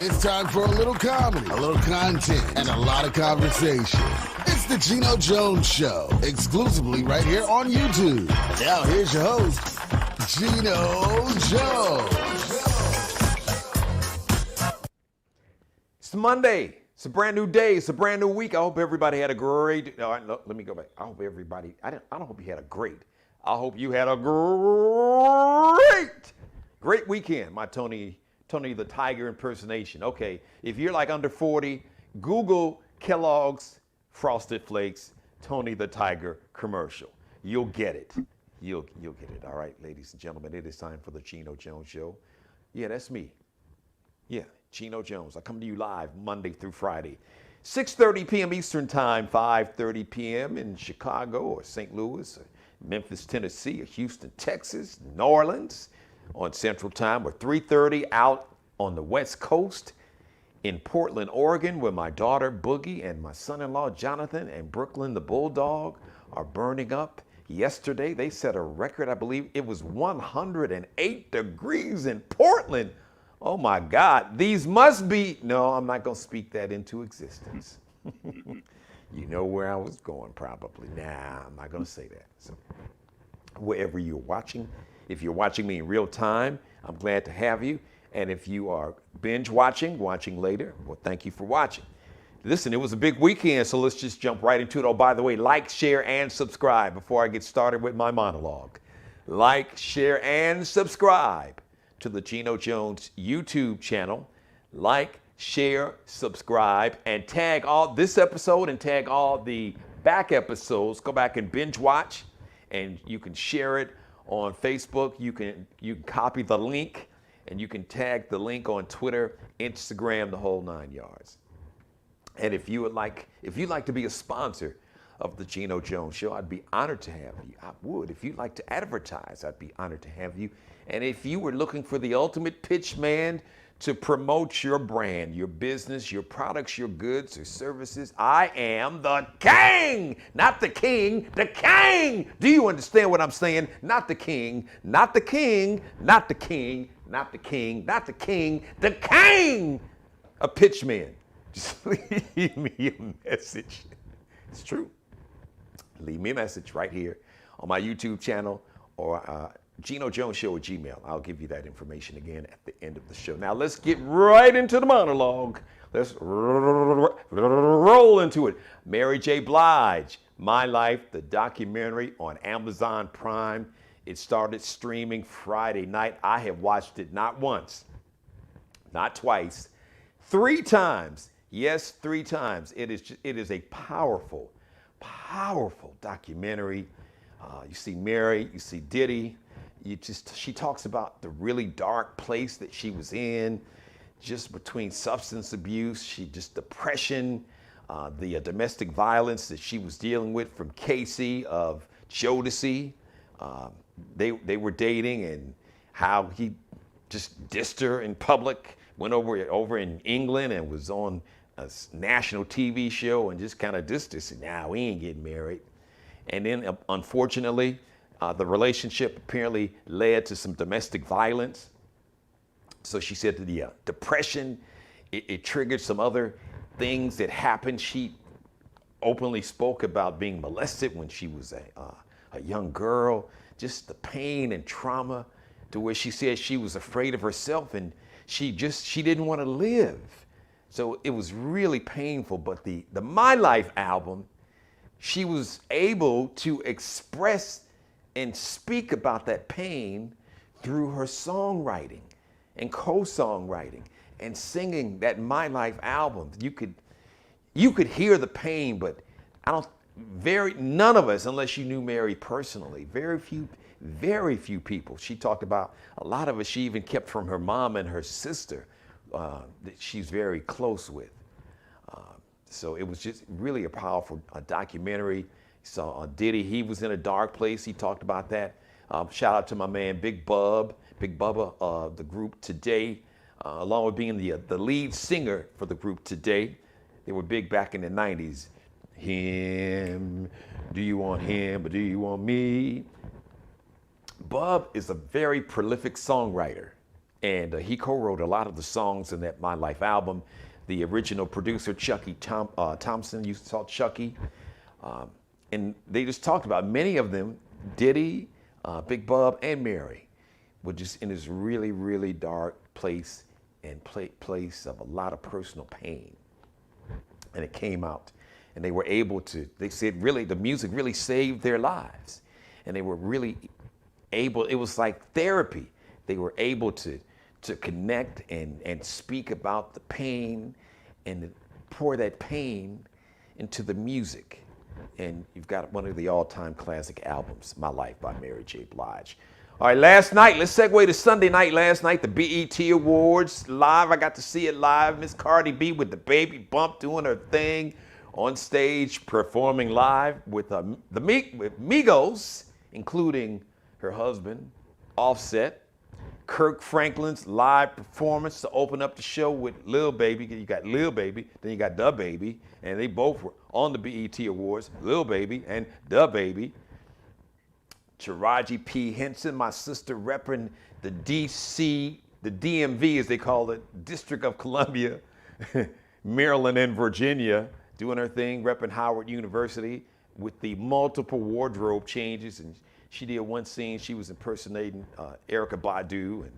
It's time for a little comedy, a little content, and a lot of conversation. It's the Geno Jones Show, exclusively right here on YouTube. And now here's your host, Geno Jones. It's Monday. It's a brand new day. It's a brand new week. I hope everybody had a great. No, let me go back. I hope everybody. I don't hope you had a great. I hope you had a great weekend. My Tony the Tiger impersonation. Okay, if you're like under 40, Google Kellogg's Frosted Flakes Tony the Tiger commercial. You'll get it. You'll get it. All right, ladies and gentlemen, it is time for the Geno Jones Show. Yeah, that's me. Yeah, Geno Jones. I come to you live Monday through Friday, 6:30 p.m. Eastern Time, 5:30 p.m. in Chicago or St. Louis, or Memphis, Tennessee, or Houston, Texas, New Orleans on Central Time, or 3:30 out on the West Coast in Portland, Oregon, where my daughter Boogie and my son-in-law Jonathan and Brooklyn the Bulldog are burning up. Yesterday, they set a record. I believe it was 108 degrees in Portland. Oh my God, these must be, no, I'm not going to speak that into existence. You know where I was going probably. Nah, I'm not going to say that. So wherever you're watching, if you're watching me in real time, I'm glad to have you. And if you are binge watching later, well, thank you for watching. Listen, it was a big weekend, so let's just jump right into it. Oh, by the way, like, share, and subscribe before I get started with my monologue. Like, share, and subscribe to the Geno Jones YouTube channel. Like, share, subscribe, and tag all this episode and tag all the back episodes. Go back and binge watch, and you can share it on Facebook. You can copy the link, and you can tag the link on Twitter, Instagram, the whole 9 yards. And if you'd like to be a sponsor of the Geno Jones Show, I'd be honored to have you. I would. If you'd like to advertise, I'd be honored to have you. And if you were looking for the ultimate pitch man to promote your brand, your business, your products, your goods or services, I am the king, not the king, the king. Do you understand what I'm saying? Not the king, not the king, not the king, not the king, not the king, the king, a pitch man. Just leave me a message. It's true. Leave me a message right here on my YouTube channel or Geno Jones Show at Gmail. I'll give you that information again at the end of the show. Now let's get right into the monologue. Let's roll into it. Mary J. Blige, My Life, the documentary on Amazon Prime. It started streaming Friday night. I have watched it not once, not twice, 3 times. Yes, 3 times. It is a powerful documentary. You see Mary, you see Diddy. She talks about the really dark place that she was in, just between substance abuse, depression, the domestic violence that she was dealing with from Casey of Jodeci. They were dating, and how he just dissed her in public, went over in England and was on a national TV show and just kind of dissed her, said, nah, we ain't getting married. And then unfortunately, the relationship apparently led to some domestic violence. So she said that the depression, it triggered some other things that happened. She openly spoke about being molested when she was a young girl, just the pain and trauma, to where she said she was afraid of herself and she didn't want to live. So it was really painful. But the My Life album, she was able to express and speak about that pain through her songwriting and co-songwriting and singing that My Life album. You could hear the pain, but none of us, unless you knew Mary personally, very few people. She talked about a lot of it she even kept from her mom and her sister that she's very close with. So it was just really a powerful documentary. So Diddy, he was in a dark place. He talked about that. Shout out to my man, Big Bubba, the group Today, along with being the lead singer for the group Today. They were big back in the 90s. Him, do you want him or do you want me? Bub is a very prolific songwriter, and he co-wrote a lot of the songs in that My Life album. The original producer, Chucky Thompson, used to call Chucky. And they just talked about many of them, Diddy, Big Bub, and Mary, were just in this really, really dark place and place of a lot of personal pain. And it came out. And they were able to, they said really, the music really saved their lives. And they were really able, it was like therapy. They were able to connect and speak about the pain and to pour that pain into the music. And you've got one of the all-time classic albums, My Life by Mary J. Blige. All right, last night, let's segue to Sunday night. Last night, the BET Awards live. I got to see it live. Miss Cardi B with the baby bump doing her thing on stage, performing live with with Migos, including her husband, Offset. Kirk Franklin's live performance to open up the show with Lil Baby. You got Lil Baby, then you got Da Baby, and they both were on the BET Awards, Lil Baby and Da Baby. Taraji P. Henson, my sister, repping the DC, the DMV as they call it, District of Columbia, Maryland and Virginia, doing her thing, repping Howard University with the multiple wardrobe changes. And she did one scene, she was impersonating Erykah Badu, and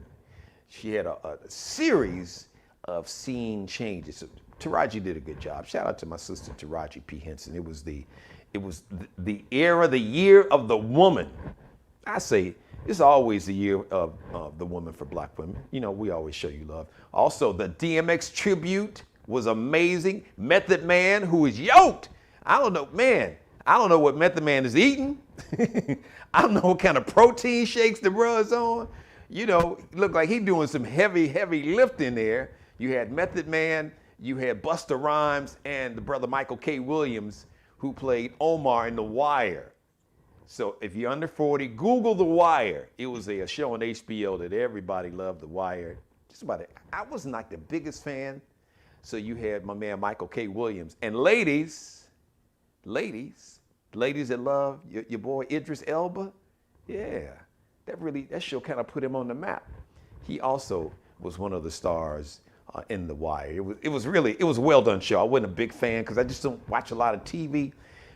she had a series of scene changes. So Taraji did a good job. Shout out to my sister Taraji P. Henson. It was the era, the year of the woman. I say it's always the year of the woman for black women. You know, we always show you love. Also, the DMX tribute was amazing. Method Man, who is yoked. I don't know, man. I don't know what Method Man is eating. I don't know what kind of protein shakes the bruh's on. You know, looked like he doing some heavy, heavy lifting there. You had Method Man, you had Busta Rhymes, and the brother Michael K. Williams, who played Omar in The Wire. So if you're under 40, Google The Wire. It was a show on HBO that everybody loved, The Wire. Just about it. I wasn't like the biggest fan. So you had my man Michael K. Williams. And ladies that love your boy Idris Elba, yeah, that show kind of put him on the map. He also was one of the stars in The Wire. It was a well done show. I wasn't a big fan because I just don't watch a lot of TV,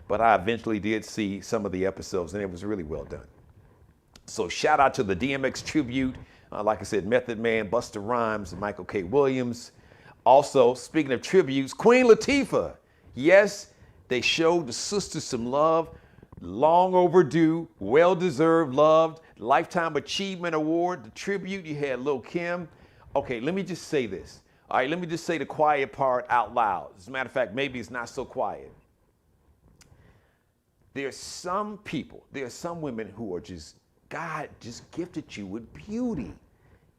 but I eventually did see some of the episodes, and it was really well done. So shout out to the DMX tribute. Like I said, Method Man, Busta Rhymes, and Michael K. Williams. Also, speaking of tributes, Queen Latifah. Yes, they showed the sisters some love. Long overdue, well-deserved, loved, Lifetime Achievement Award, the tribute. You had Lil' Kim. Okay, let me just say this. All right, let me just say the quiet part out loud. As a matter of fact, maybe it's not so quiet. There's some people, there are some women who are God just gifted you with beauty.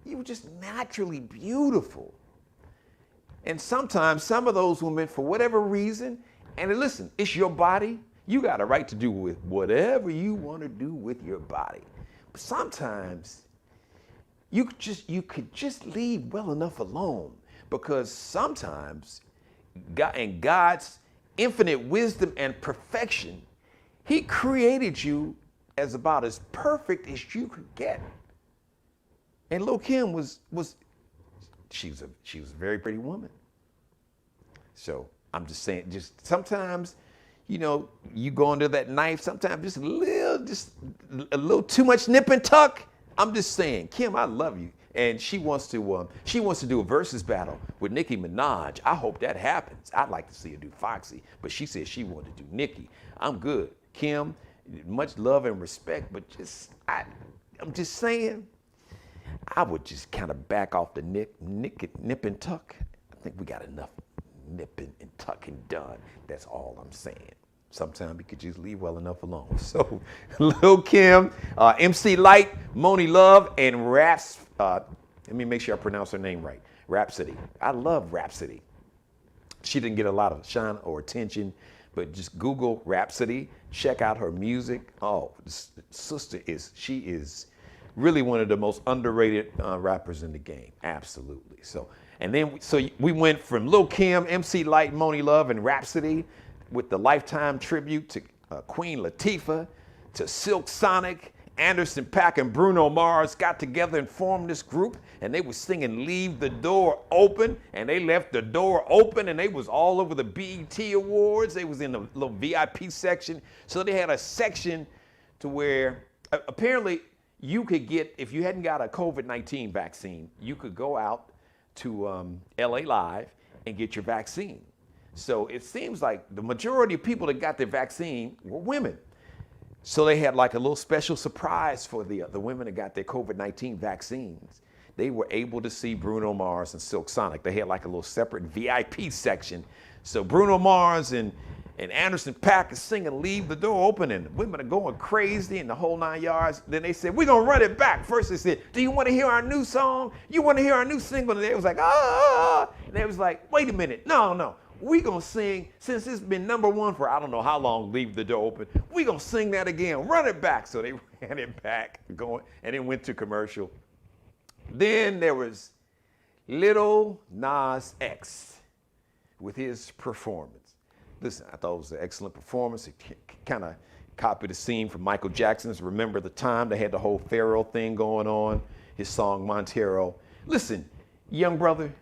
You were just naturally beautiful. And sometimes some of those women, for whatever reason, and listen, it's your body. You got a right to do with whatever you want to do with your body. But sometimes you could just leave well enough alone, because sometimes God, in God's infinite wisdom and perfection, He created you as about as perfect as you could get. And Lil' Kim she was a very pretty woman. So I'm just saying, just sometimes, you know, you go under that knife, sometimes just a little too much nip and tuck. I'm just saying, Kim, I love you. And she wants to do a versus battle with Nicki Minaj. I hope that happens. I'd like to see her do Foxy, but she said she wanted to do Nicki. I'm good. Kim, much love and respect, but I'm just saying, I would just kind of back off the nip and tuck. I think we got enough nipping and tucking done. That's all I'm saying. Sometimes you could just leave well enough alone. So, Lil' Kim, MC Lyte, Moni Love, and let me make sure I pronounce her name right. Rhapsody. I love Rhapsody. She didn't get a lot of shine or attention, but just Google Rhapsody, check out her music. Oh, this sister is really one of the most underrated rappers in the game. Absolutely. So, And then, so we went from Lil' Kim, MC Lyte, Moni Love, and Rhapsody with the Lifetime tribute to Queen Latifah, to Silk Sonic. Anderson .Paak and Bruno Mars got together and formed this group, and they were singing Leave the Door Open, and they left the door open, and they was all over the BET Awards. They was in the little VIP section. So they had a section to where apparently you could get, if you hadn't got a COVID-19 vaccine, you could go out to LA Live and get your vaccine. So it seems like the majority of people that got their vaccine were women. So they had like a little special surprise for the women that got their COVID-19 vaccines. They were able to see Bruno Mars and Silk Sonic. They had like a little separate VIP section. So Bruno Mars and Anderson .Paak is singing Leave the Door Open, and women are going crazy and the whole 9 yards. Then they said, we're gonna run it back. First they said, do you wanna hear our new song? You wanna hear our new single? And they was like, ah. And they was like, wait a minute, no. We gonna sing, since it's been #1 for I don't know how long, Leave the Door Open, we gonna sing that again, run it back. So they ran it back, going, and it went to commercial. Then there was Lil Nas X with his performance. Listen, I thought it was an excellent performance. It kind of copied the scene from Michael Jackson's Remember the Time. They had the whole Pharaoh thing going on, his song Montero. Listen, young brother,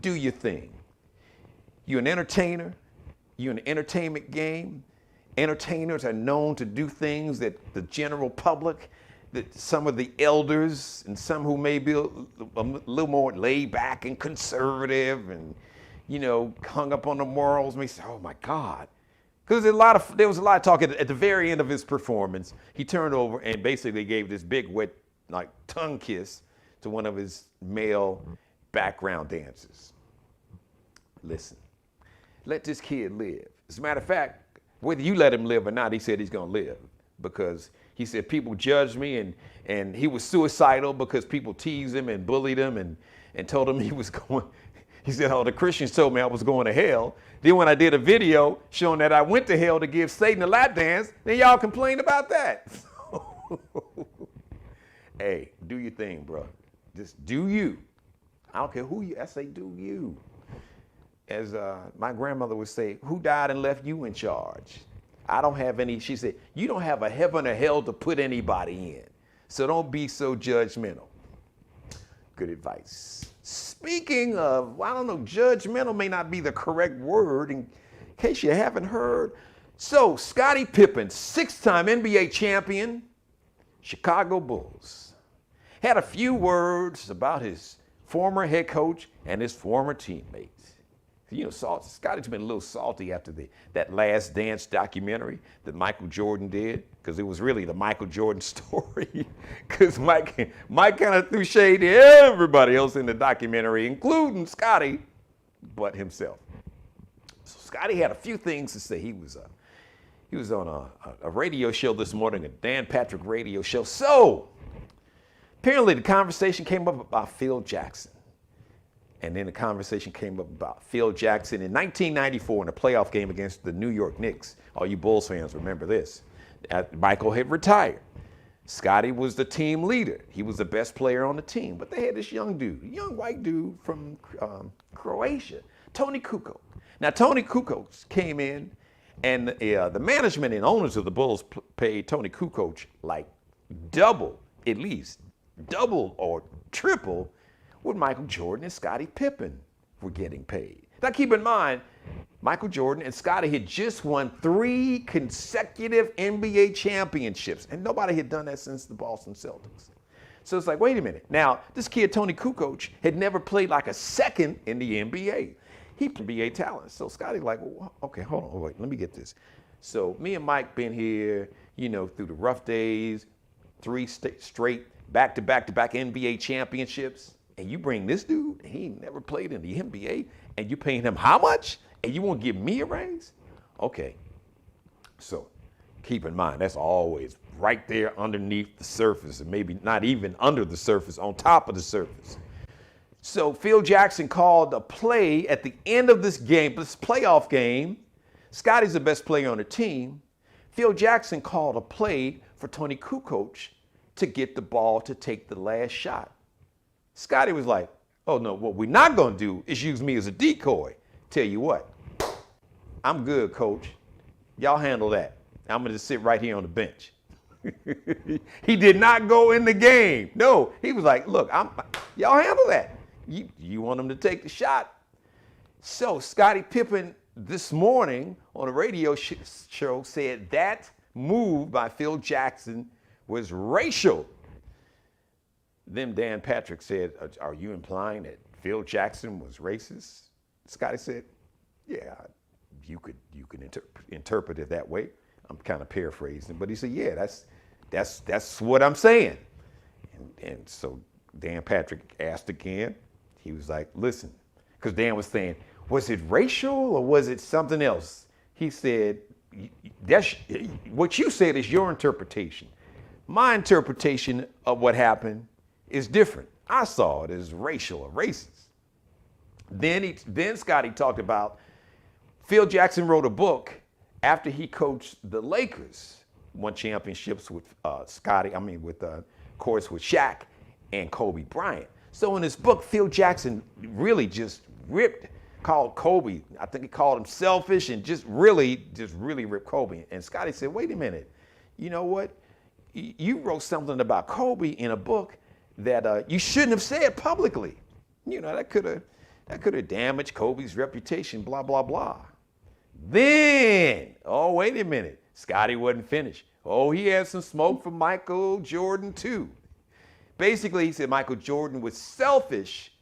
do your thing. You're an entertainer. You're in the entertainment game. Entertainers are known to do things that the general public, that some of the elders and some who may be a little more laid back and conservative and, you know, hung up on the morals may say, oh my God. Because there was a lot of talk at the very end of his performance. He turned over and basically gave this big wet, like, tongue kiss to one of his male background dancers. Listen. Let this kid live. As a matter of fact, whether you let him live or not, he said he's gonna live, because he said people judged me, and he was suicidal because people teased him and bullied him and told him he was going, he said, oh, the Christians told me I was going to hell. Then when I did a video showing that I went to hell to give Satan a lap dance, then y'all complained about that. Hey, do your thing, bro. Just do you. I don't care who you, I say do you. As my grandmother would say, who died and left you in charge? I don't have any, she said, you don't have a heaven or hell to put anybody in. So don't be so judgmental. Good advice. Speaking of, I don't know, judgmental may not be the correct word in case you haven't heard. So Scottie Pippen, 6-time NBA champion, Chicago Bulls, had a few words about his former head coach and his former teammates. You know, Scottie's been a little salty after that Last Dance documentary that Michael Jordan did, because it was really the Michael Jordan story. Because Mike kind of threw shade to everybody else in the documentary, including Scottie, but himself. So Scottie had a few things to say. He was on a radio show this morning, a Dan Patrick radio show. So apparently the conversation came up about Phil Jackson. And then the conversation came up about Phil Jackson in 1994 in a playoff game against the New York Knicks. All you Bulls fans remember this. Michael had retired. Scottie was the team leader. He was the best player on the team. But they had this young dude, a young white dude from Croatia, Tony Kukoc. Now, Tony Kukoc came in, and the management and owners of the Bulls paid Tony Kukoc like double, at least, double or triple what Michael Jordan and Scottie Pippen were getting paid. Now keep in mind, Michael Jordan and Scottie had just won 3 consecutive NBA championships, and nobody had done that since the Boston Celtics. So it's like, wait a minute. Now, this kid, Tony Kukoc, had never played like a second in the NBA. He played NBA talent. So Scottie's like, well, okay, hold on, wait, let me get this. So me and Mike been here, you know, through the rough days, 3 straight back-to-back NBA championships. And you bring this dude, and he never played in the NBA, and you paying him how much? And you won't give me a raise? Okay. So keep in mind, that's always right there underneath the surface, and maybe not even under the surface, on top of the surface. So Phil Jackson called a play at the end of this game, this playoff game. Scottie's the best player on the team. Phil Jackson called a play for Tony Kukoc to get the ball to take the last shot. Scottie was like, Oh, no, what we're not going to do is use me as a decoy. Tell you what, I'm good, coach. Y'all handle that. I'm going to just sit right here on the bench. He did not go in the game. No, he was like, look, y'all handle that. You want him to take the shot. So Scottie Pippen this morning on a radio show said that move by Phil Jackson was racial. Then Dan Patrick said, are you implying that Phil Jackson was racist? Scottie said, yeah, you could interpret it that way. I'm kind of paraphrasing, but he said, yeah, that's what I'm saying. And so Dan Patrick asked again. He was like, listen, because Dan was saying, was it racial or was it something else? He said, that's what you said is your interpretation. My interpretation of what happened is different. I saw it as racial or racist. Then Scottie talked about Phil Jackson wrote a book after he coached the Lakers, won championships with of course, with Shaq and Kobe Bryant. So in his book, Phil Jackson really just called Kobe. I think he called him selfish and just really ripped Kobe. And Scottie said, wait a minute, you know what? You wrote something about Kobe in a book that you shouldn't have said publicly. You know, that could have damaged Kobe's reputation, blah, blah, blah. Then, oh, wait a minute, Scottie wasn't finished. Oh, he had some smoke for Michael Jordan too. Basically, he said Michael Jordan was selfish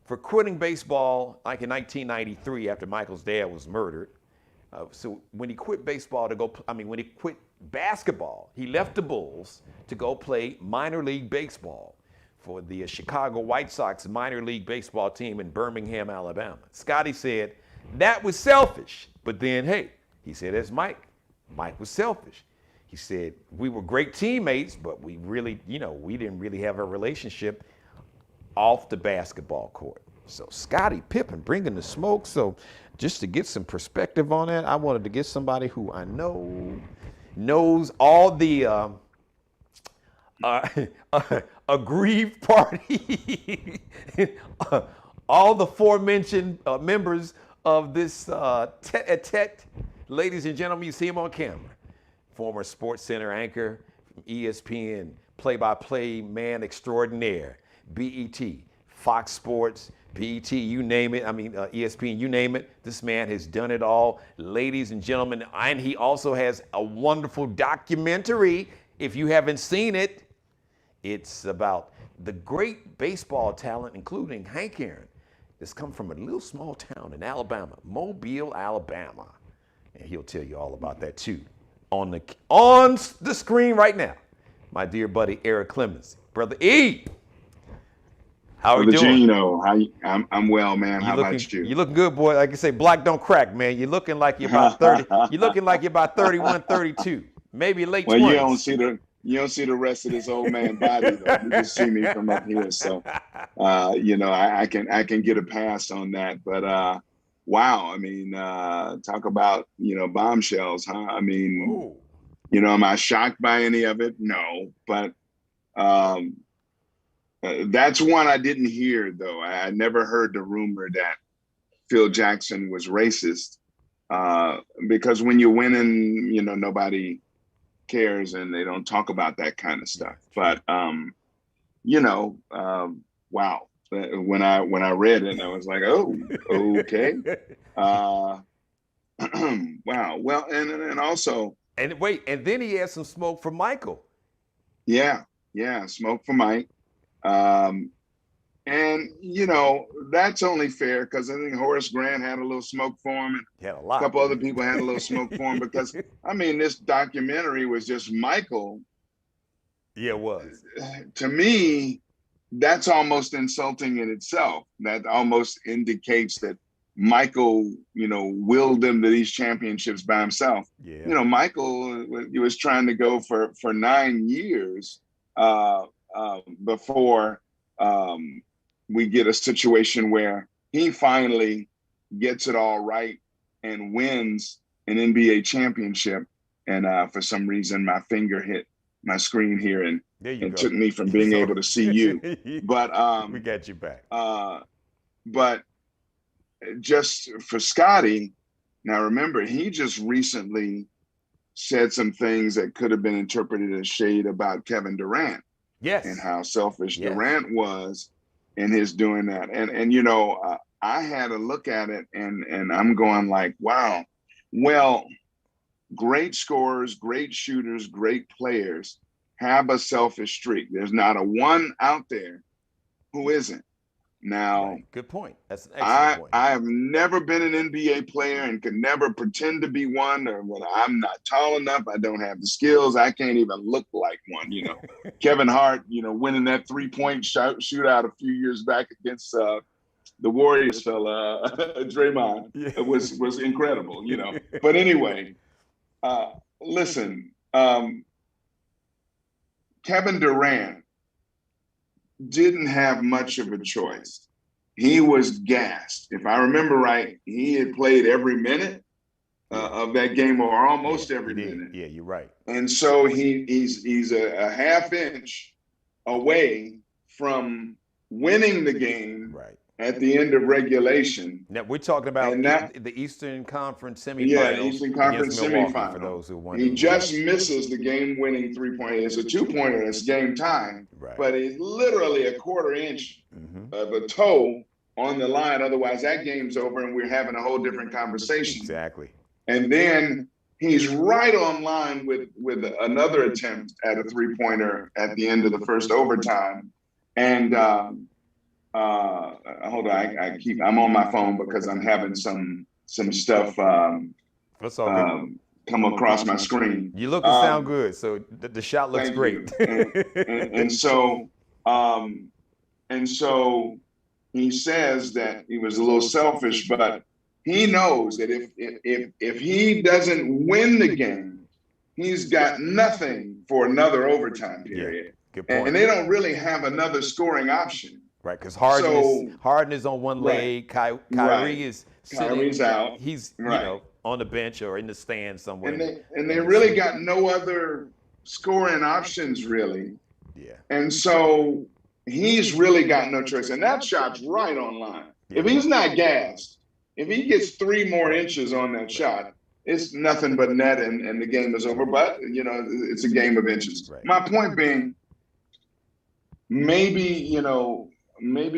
for quitting baseball like in 1993 after Michael's dad was murdered. So when he quit baseball when he quit basketball, he left the Bulls to go play minor league baseball for the Chicago White Sox minor league baseball team in Birmingham, Alabama. Scottie said that was selfish. But then, hey, he said, as Mike was selfish. He said, we were great teammates, but we didn't really have a relationship off the basketball court. So Scottie Pippen bringing the smoke. So just to get some perspective on that, I wanted to get somebody who I know knows all the aggrieved party, all the aforementioned members of this tete-a-tete. Ladies and gentlemen, you see him on camera. Former Sports Center anchor from ESPN, play-by-play man extraordinaire, BET, Fox Sports, BET, you name it. ESPN, you name it. This man has done it all. Ladies and gentlemen, and he also has a wonderful documentary. If you haven't seen it, it's about the great baseball talent, including Hank Aaron, that's come from a little small town in Alabama, Mobile, Alabama. And he'll tell you all about that too. On the screen right now, my dear buddy Eric Clemens. Brother E, how are you doing? Geno, I'm well, man. How about you? You looking good, boy. Like I say, black don't crack, man. You're looking like you're about 30. You're looking like you're about 31, 32, maybe late 20s. Well, you don't see the rest of this old man body though. You just see me from up here, so I can get a pass on that. But wow, talk about bombshells, huh? Ooh. Am I shocked by any of it? No, but that's one I didn't hear though. I never heard the rumor that Phil Jackson was racist, because when you're winning, nobody cares and they don't talk about that kind of stuff. But wow. When I read it, I was like, oh, okay. Wow. Well, and also. And wait, and then he had some smoke for Michael. Yeah, smoke for Mike. And that's only fair because I think Horace Grant had a little smoke for him, and he had a lot. A couple other people had a little smoke for him because this documentary was just Michael. Yeah, it was. To me, that's almost insulting in itself. That almost indicates that Michael, willed them to these championships by himself. Yeah. Michael, he was trying to go for 9 years before we get a situation where he finally gets it all right and wins an NBA championship. And for some reason, my finger hit my screen here and go. took me from being able to see you. But we got you back. But just for Scottie, now remember, he just recently said some things that could have been interpreted as shade about Kevin Durant. Yes. And how selfish Durant was in his doing that. And you know, I had a look at it and I'm going like, wow, well, great scorers, great shooters, great players have a selfish streak. There's not a one out there who isn't. Now, good point. That's an excellent point. I have never been an NBA player and could never pretend to be one. Or when I'm not tall enough, I don't have the skills. I can't even look like one. You know, Kevin Hart, you know, winning that 3-point shootout a few years back against the Warriors fella, Draymond, was incredible. You know, but anyway, listen, Kevin Durant didn't have much of a choice. He was gassed. If I remember right, he had played every minute of that game, or almost every minute. Yeah, you're right. And so he's a half inch away from winning the game at the end of regulation. Now we're talking about the Eastern Conference semifinals. Yeah, Eastern Conference semifinal. For those who wonder. He just misses the game-winning 3-pointer. It's a 2-pointer. It's game time. But it's literally a quarter inch of a toe on the line. Otherwise, that game's over, and we're having a whole different conversation. Exactly. And then he's right on line with another attempt at a 3-pointer at the end of the first overtime. And hold on, I'm on my phone because I'm having some stuff That's all good. Come across my screen. You look and sound good, so the shot looks great. and so he says that he was a little selfish, but he knows that if he doesn't win the game, he's got nothing for another overtime period. Yeah, good point. And they don't really have another scoring option. Right, because Harden is on one leg. Kyrie is sitting. Kyrie's out. He's you know, on the bench or in the stands somewhere. And they really got no other scoring options, really. Yeah. And so he's really got no choice. And that shot's right on line. Yeah. If he's not gassed, if he gets 3 more inches on that shot, it's nothing but net and the game is over. But, you know, it's a game of inches. Right. My point being, maybe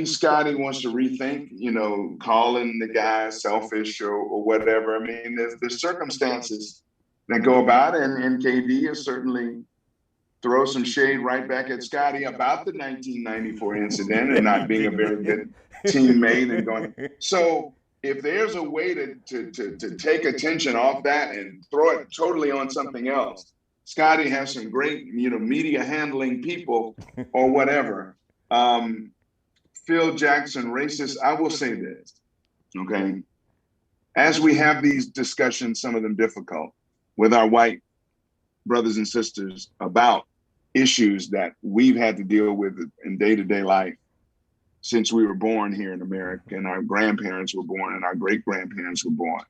Scottie wants to rethink, you know, calling the guy selfish or whatever. I mean, there's circumstances that go about it, and KD is certainly throw some shade right back at Scottie about the 1994 incident and not being a very good teammate and going. So if there's a way to take attention off that and throw it totally on something else, Scottie has some great, you know, media handling people or whatever. Phil Jackson, racist. I will say this, okay? As we have these discussions, some of them difficult, with our white brothers and sisters about issues that we've had to deal with in day-to-day life since we were born here in America, and our grandparents were born and our great-grandparents were born.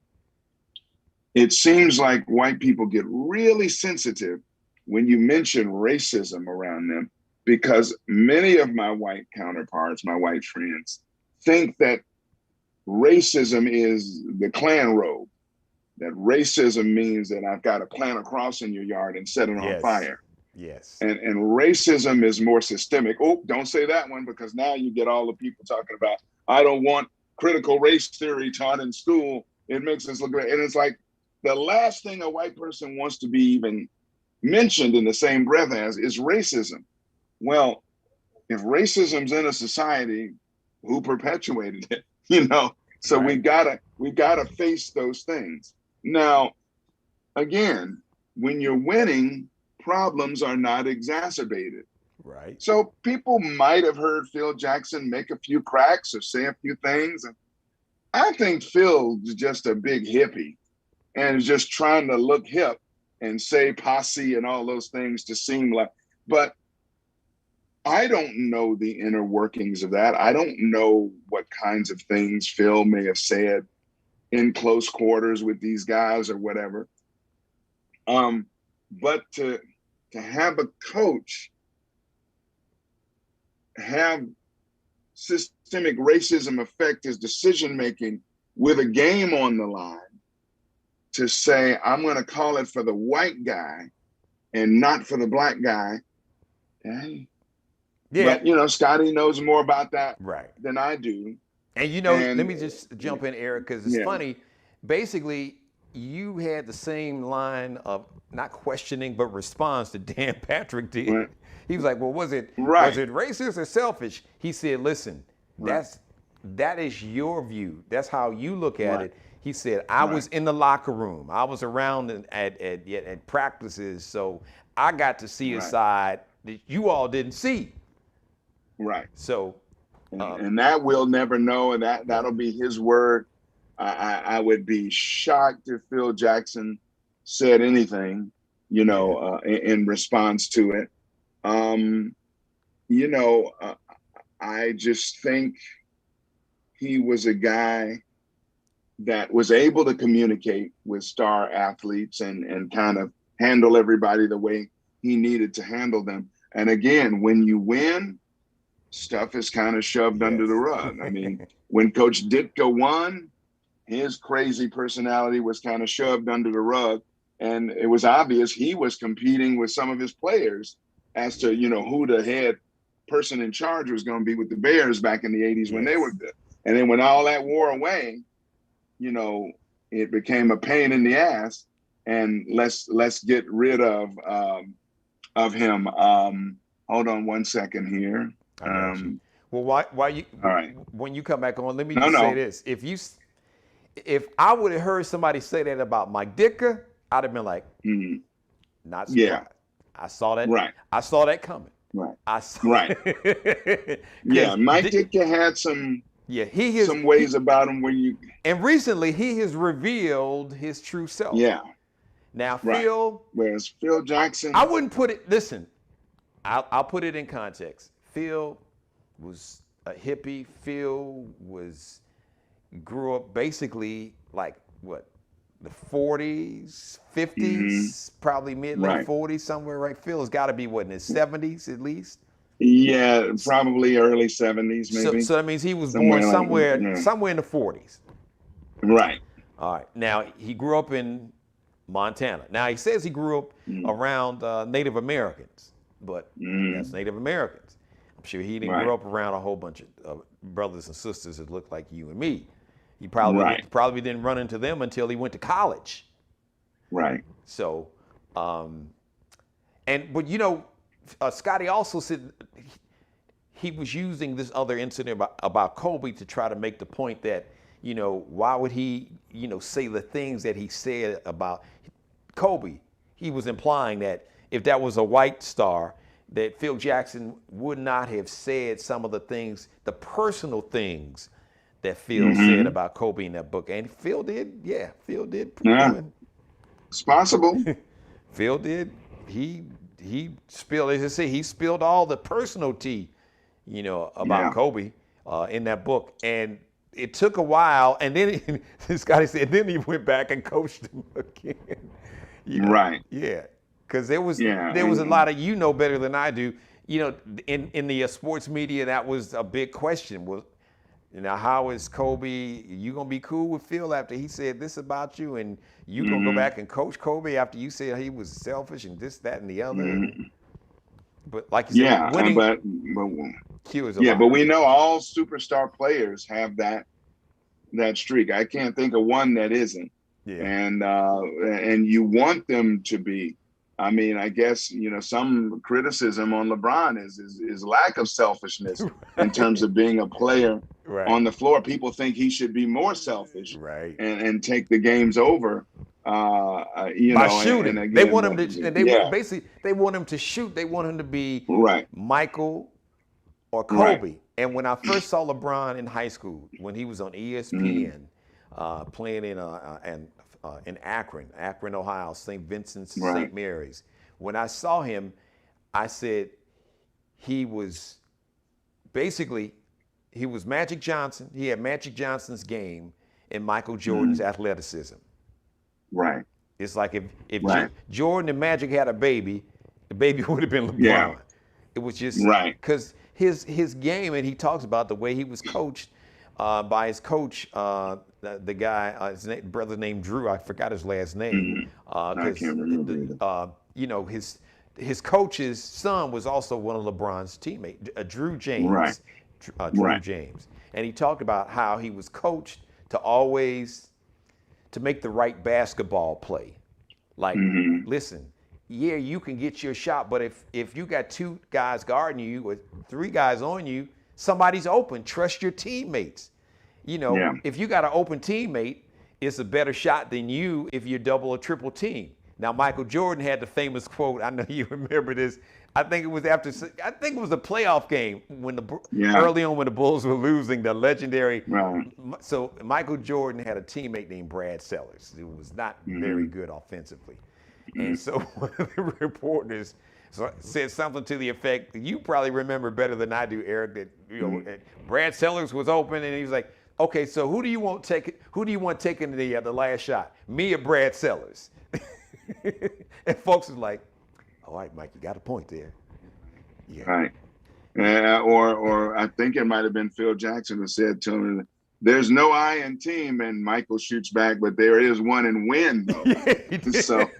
It seems like white people get really sensitive when you mention racism around them, because many of my white counterparts, my white friends, think that racism is the Klan robe, that racism means that I've got to plant a cross in your yard and set it on fire. Yes. And racism is more systemic. Oh, don't say that one, because now you get all the people talking about, I don't want critical race theory taught in school. It makes us look bad. And it's like the last thing a white person wants to be even mentioned in the same breath as is racism. Well, if racism's in a society, who perpetuated it? You know, so we gotta face those things. Now, again, when you're winning, problems are not exacerbated. Right. So people might have heard Phil Jackson make a few cracks or say a few things. And I think Phil's just a big hippie and is just trying to look hip and say posse and all those things to seem like, but I don't know the inner workings of that. I don't know what kinds of things Phil may have said in close quarters with these guys or whatever. But to to have a coach have systemic racism affect his decision making with a game on the line, to say, I'm going to call it for the white guy and not for the black guy. Okay. Yeah. But, Scottie knows more about that than I do. And, let me just jump in, Eric, because it's funny. Basically, you had the same line of not questioning, but response to Dan Patrick did. Right. He was like, well, was it racist or selfish? He said, listen, that is your view. That's how you look at it. He said, I was in the locker room. I was around at practices, so I got to see a side that you all didn't see. Right. So, and that we'll never know, and that'll be his word. I would be shocked if Phil Jackson said anything, in response to it. I just think he was a guy that was able to communicate with star athletes and kind of handle everybody the way he needed to handle them. And again, when you win, stuff is kind of shoved under the rug. I mean, when Coach Ditka won, his crazy personality was kind of shoved under the rug. And it was obvious he was competing with some of his players as to, who the head person in charge was going to be with the Bears back in the 80s when they were good. And then when all that wore away, it became a pain in the ass. And let's get rid of him. Hold on one second here. Well, why you? All right. When you come back on, let me say this: if I would have heard somebody say that about Mike Ditka, I'd have been like, not surprised. Yeah. I saw that. Right. I saw that coming. Right. I saw Yeah. Mike Ditka had some. Yeah, he has some ways about him where you. And recently, he has revealed his true self. Yeah. Now, Phil. Whereas Phil Jackson. I wouldn't put it. Listen, I'll put it in context. Phil was a hippie. Phil grew up basically like what, the 40s, 50s, probably late 40s, somewhere, right? Phil has got to be what, in his 70s at least. Yeah, probably early 70s, maybe. So that means he was born somewhere in the 40s. Right. All right. Now, he grew up in Montana. Now, he says he grew up around Native Americans, but that's Native Americans. I'm sure he didn't grow up around a whole bunch of brothers and sisters that look like you and me. He probably didn't run into them until he went to college. Right. So, but Scottie also said he was using this other incident about Kobe to try to make the point that, why would he, say the things that he said about Kobe? He was implying that if that was a white star, that Phil Jackson would not have said some of the things, the personal things that Phil said about Kobe in that book. And Phil did. Yeah, Phil did. Yeah, it's possible. Phil did. He spilled, as I say, he spilled all the personal tea, about Kobe in that book. And it took a while. And then Scottie said, then he went back and coached him again. Right. Yeah. Because there was a lot of, better than I do, in the sports media, that was a big question. Was, how is Kobe, you going to be cool with Phil after he said this about you, and you going to go back and coach Kobe after you said he was selfish and this, that, and the other? But like you said, winning, but we know all superstar players have that streak. I can't think of one that isn't. Yeah. And you want them to be. I mean, I guess, some criticism on LeBron is lack of selfishness in terms of being a player on the floor. People think he should be more selfish and take the games over. By shooting. And again, they want him to. Basically, they want him to shoot. They want him to be Michael or Kobe. Right. And when I first saw LeBron in high school, when he was on ESPN, playing in Akron, Ohio, St. Vincent's, St. Mary's. When I saw him, I said he was Magic Johnson. He had Magic Johnson's game and Michael Jordan's athleticism. Right. It's like if Jordan and Magic had a baby, The baby would have been LeBron. Yeah. It was just Right. because his game, and he talks about the way he was coached by his coach, the guy, brother's name Drew. I forgot his last name. I can't remember either. His coach's son was also one of LeBron's teammates, Drew James. Right. Drew Right. James. And he talked about how he was coached to make the right basketball play. Like, listen, yeah, you can get your shot, but if you got 2 guys guarding you or 3 guys on you, somebody's open. Trust your teammates. If you got an open teammate, it's a better shot than you if you're double or triple team. Now, Michael Jordan had the famous quote. I know you remember this. I think it was a playoff game early on when the Bulls were losing, the legendary. Right. So Michael Jordan had a teammate named Brad Sellers who was not very good offensively. And so one of the reporters said something to the effect, you probably remember better than I do, Eric, that Brad Sellers was open, and he was like, okay, so who do you want taking the last shot, me or Brad Sellers? And folks was like, all right, Mike, you got a point there. Yeah. Right. Or I think it might have been Phil Jackson who said to him, there's no I in team, and Michael shoots back, but there is one in win, though. So,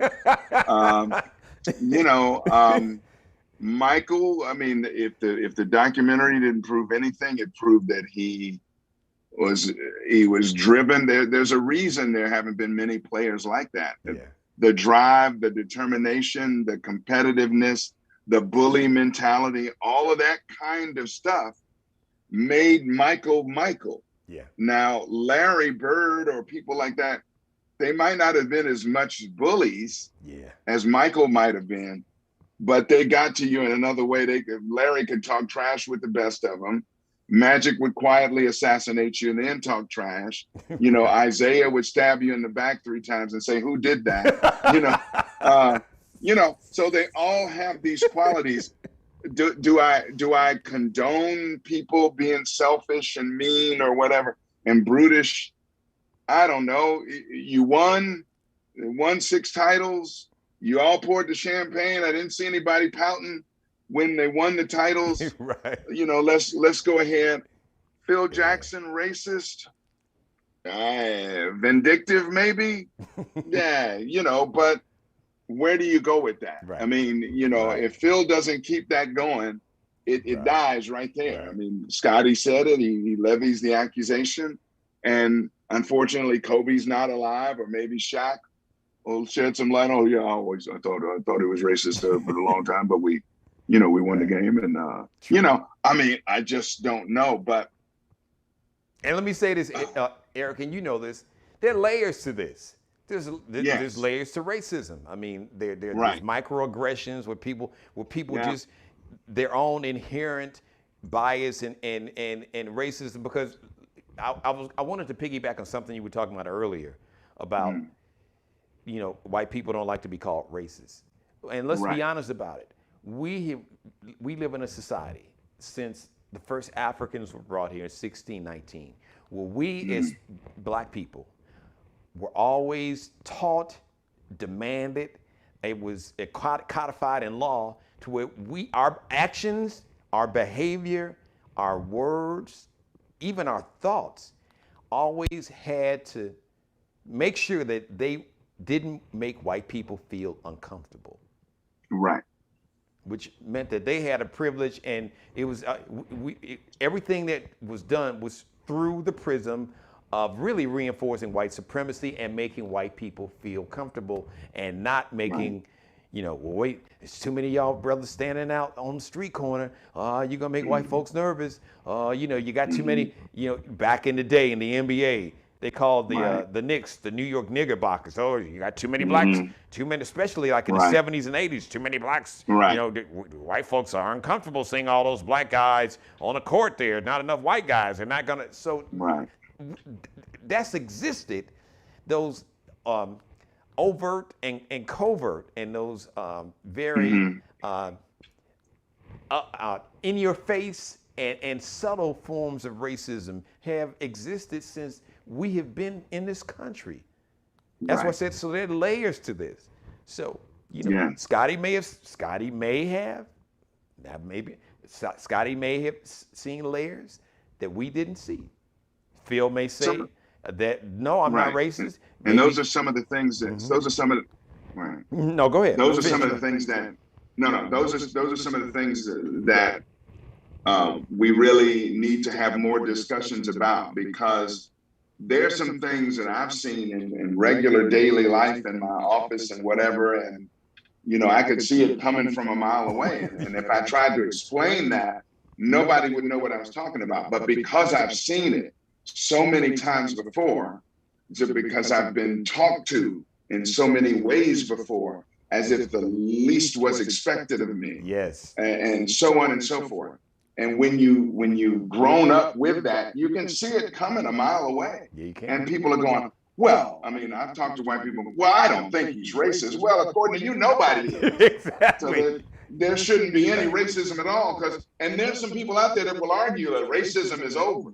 Michael, I mean, if the documentary didn't prove anything, it proved that he was driven. There's a reason there haven't been many players like that. The drive, the determination, the competitiveness, the bully mentality, all of that kind of stuff made Michael. Yeah. Now, Larry Bird or people like that, they might not have been as much bullies as Michael might have been, but they got to you in another way. Larry could talk trash with the best of them. Magic would quietly assassinate you and then talk trash. Isaiah would stab you in the back 3 times and say, who did that? So they all have these qualities. Do I condone people being selfish and mean or whatever and brutish? I don't know. You won 6 titles. You all poured the champagne. I didn't see anybody pouting when they won the titles. Right. Let's go ahead. Phil Jackson, racist, vindictive, maybe. Yeah, but where do you go with that? Right. I mean, if Phil doesn't keep that going, it dies right there. Right. I mean, Scottie said it. He levies the accusation, and unfortunately, Kobe's not alive, or maybe Shaq will shed some light. Oh yeah, I thought it was racist for a long time, but we won the game, and I mean, I just don't know. But and let me say this, Eric, and you know this. There are layers to this. There's layers to racism. I mean, there's microaggressions where people just their own inherent bias and racism. Because I wanted to piggyback on something you were talking about earlier about white people don't like to be called racist. And let's be honest about it. We live in a society since the first Africans were brought here in 1619, where we as black people were always taught, demanded, it was codified in law to where our actions, our behavior, our words, even our thoughts always had to make sure that they didn't make white people feel uncomfortable. Right. Which meant that they had a privilege, and it was everything that was done was through the prism of really reinforcing white supremacy and making white people feel comfortable, and not making, well, wait, there's too many of y'all brothers standing out on the street corner. You're gonna make white folks nervous. You got too many. Back in the day in the NBA, they called the Knicks the New York Knickerbockers. Oh, you got too many blacks, too many, especially like in the 70s and 80s, too many blacks. Right. White folks are uncomfortable seeing all those black guys on the court there. Not enough white guys. They're not gonna. So that's existed. Those overt and covert and those very in your face and subtle forms of racism have existed since we have been in this country. That's what I said. So there are layers to this. So You know, Yeah. Scottie may have, now maybe Scottie may have seen layers that we didn't see. Phil may say that no, I'm not Right. racist. And Maybe, those are some of the things that those are some of the right. no, go ahead. Those are some of the things that those are some of the things that we really need to have more discussions about, because there's some things that I've seen in regular daily life in my office and whatever, and I could see it coming from a mile away. And if I tried to explain that, nobody would know what I was talking about. But because I've seen it so many times before, because I've been talked to in so many ways before, as if the least was expected of me. Yes. And so on and so forth. And when you've grown up with that, you can see it coming a mile away. Yeah, you can. And people are going, well, I mean, I've talked to white people. Well, I don't think he's racist. Well, according to you, nobody is. Exactly. So there shouldn't be any racism at all. And there's some people out there that will argue that racism is over.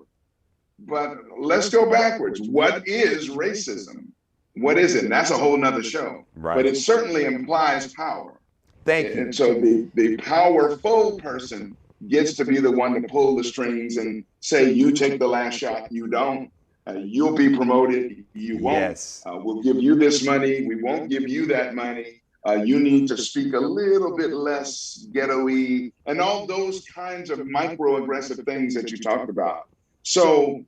But let's go backwards. What is racism? What is it? And that's a whole nother show. Right. But it certainly implies power. Thank you. And so the powerful person gets to be the one to pull the strings and say, you take the last shot, you don't. You'll be promoted, you won't. Yes. We'll give you this money, we won't give you that money. You need to speak a little bit less ghetto-y, and all those kinds of microaggressive things that you talked about. So,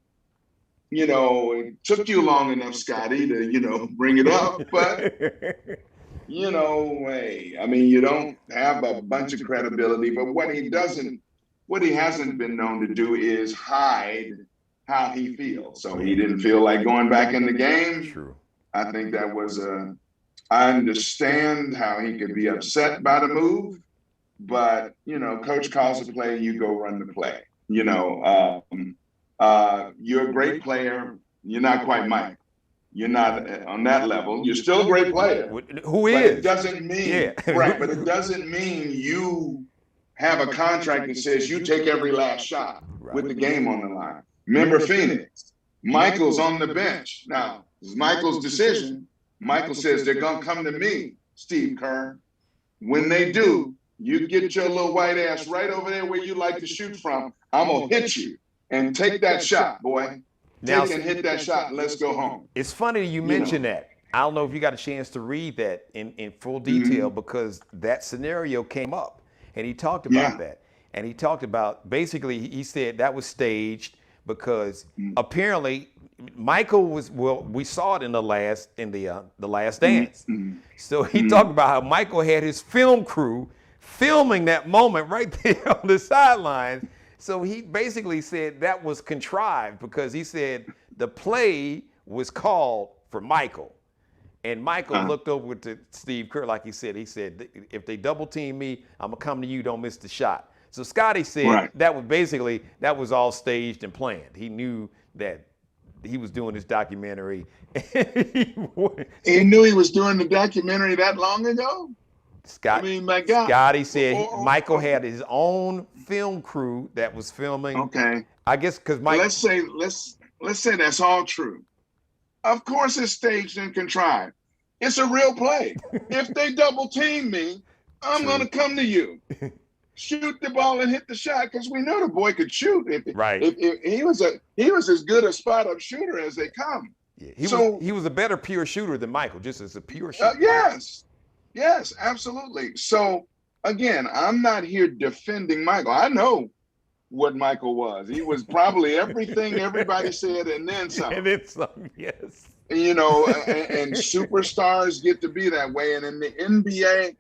it took you long enough, Scottie, to, bring it up, but, hey, I mean, you don't have a bunch of credibility, but what he hasn't been known to do is hide how he feels. So he didn't feel like going back in the game. True. I think that was I understand how he could be upset by the move, but coach calls the play, you go run the play. You're a great player. You're not quite Mike. You're not on that level. You're still a great player. Who but is? it doesn't mean right, but it doesn't mean you have a contract that says you take every last shot with the game on the line. Remember Phoenix. Michael's on the bench. Now, it's Michael's decision. Michael says they're going to come to me, Steve Kerr. When they do, you get your little white ass right over there where you like to shoot from. I'm going to hit you and take that shot, boy. Take and hit that shot and let's go home. It's funny you mention that. I don't know if you got a chance to read that in full detail, because that scenario came up and he talked about that. And he talked about, basically, he said that was staged because apparently Michael we saw it in the last dance. So he talked about how Michael had his film crew filming that moment right there on the sidelines. So he basically said that was contrived because he said the play was called for Michael. And Michael looked over to Steve Kerr, like he said, if they double team me, I'm going to come to you, don't miss the shot. So Scottie said that was all staged and planned. He knew that he was doing this documentary. He knew he was doing the documentary that long ago? I mean, my God. Scottie said Michael had his own film crew that was filming. Okay. I guess because Mike. Let's say that's all true. Of course it's staged and contrived. It's a real play. If they double team me, I'm going to come to you. Shoot the ball and hit the shot, because we know the boy could shoot. If he was as good a spot up shooter as they come. Yeah, he was a better pure shooter than Michael, just as a pure shooter. Yes, absolutely. So again, I'm not here defending Michael. I know what Michael was. He was probably everything everybody said and then some. And then some, yes. And superstars get to be that way. And in the NBA,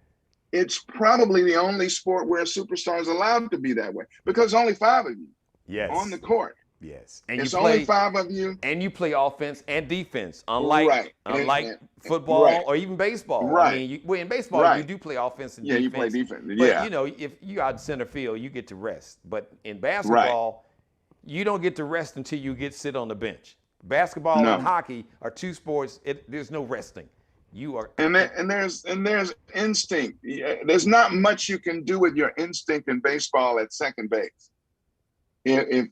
it's probably the only sport where a superstar is allowed to be that way, because only 5 of you on the court. Yes. And it's only 5 of you. And you play offense and defense, unlike football or even baseball. Right. I mean, in baseball, you do play offense and defense. You play defense. But, if you out in center field, you get to rest. But in basketball, you don't get to rest until you sit on the bench. Basketball and hockey are 2 sports. There's no resting. You are. And there's instinct. There's not much you can do with your instinct in baseball at second base. If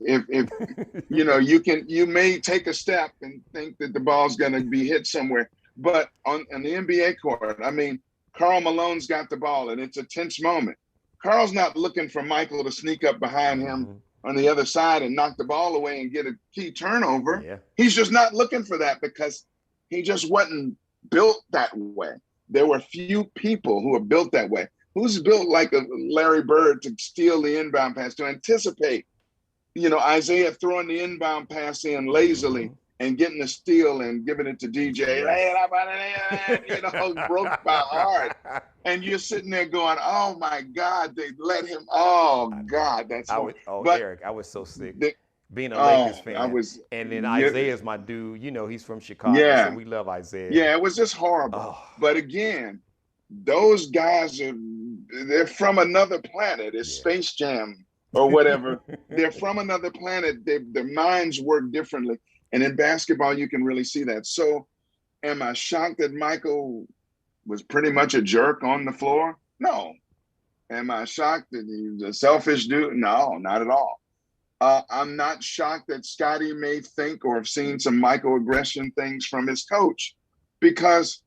you may take a step and think that the ball's going to be hit somewhere, but on the NBA court, I mean, Karl Malone's got the ball, and it's a tense moment. Karl's not looking for Michael to sneak up behind him on the other side and knock the ball away and get a key turnover. Yeah. He's just not looking for that because he just wasn't built that way. There were few people who are built that way. Who's built like a Larry Bird to steal the inbound pass, to anticipate, Isaiah throwing the inbound pass in lazily and getting the steal and giving it to DJ. Broke my heart. And you're sitting there going, oh my God, they let him. Oh God, that's Eric, I was so sick. Being a Lakers fan. And then Isaiah's my dude. He's from Chicago, so we love Isaiah. Yeah, it was just horrible. Oh. But again, those guys they're from another planet. It's Space Jam or whatever. They're from another planet. Their minds work differently. And in basketball, you can really see that. So am I shocked that Michael was pretty much a jerk on the floor? No. Am I shocked that he was a selfish dude? No, not at all. I'm not shocked that Scottie may think or have seen some microaggression things from his coach, because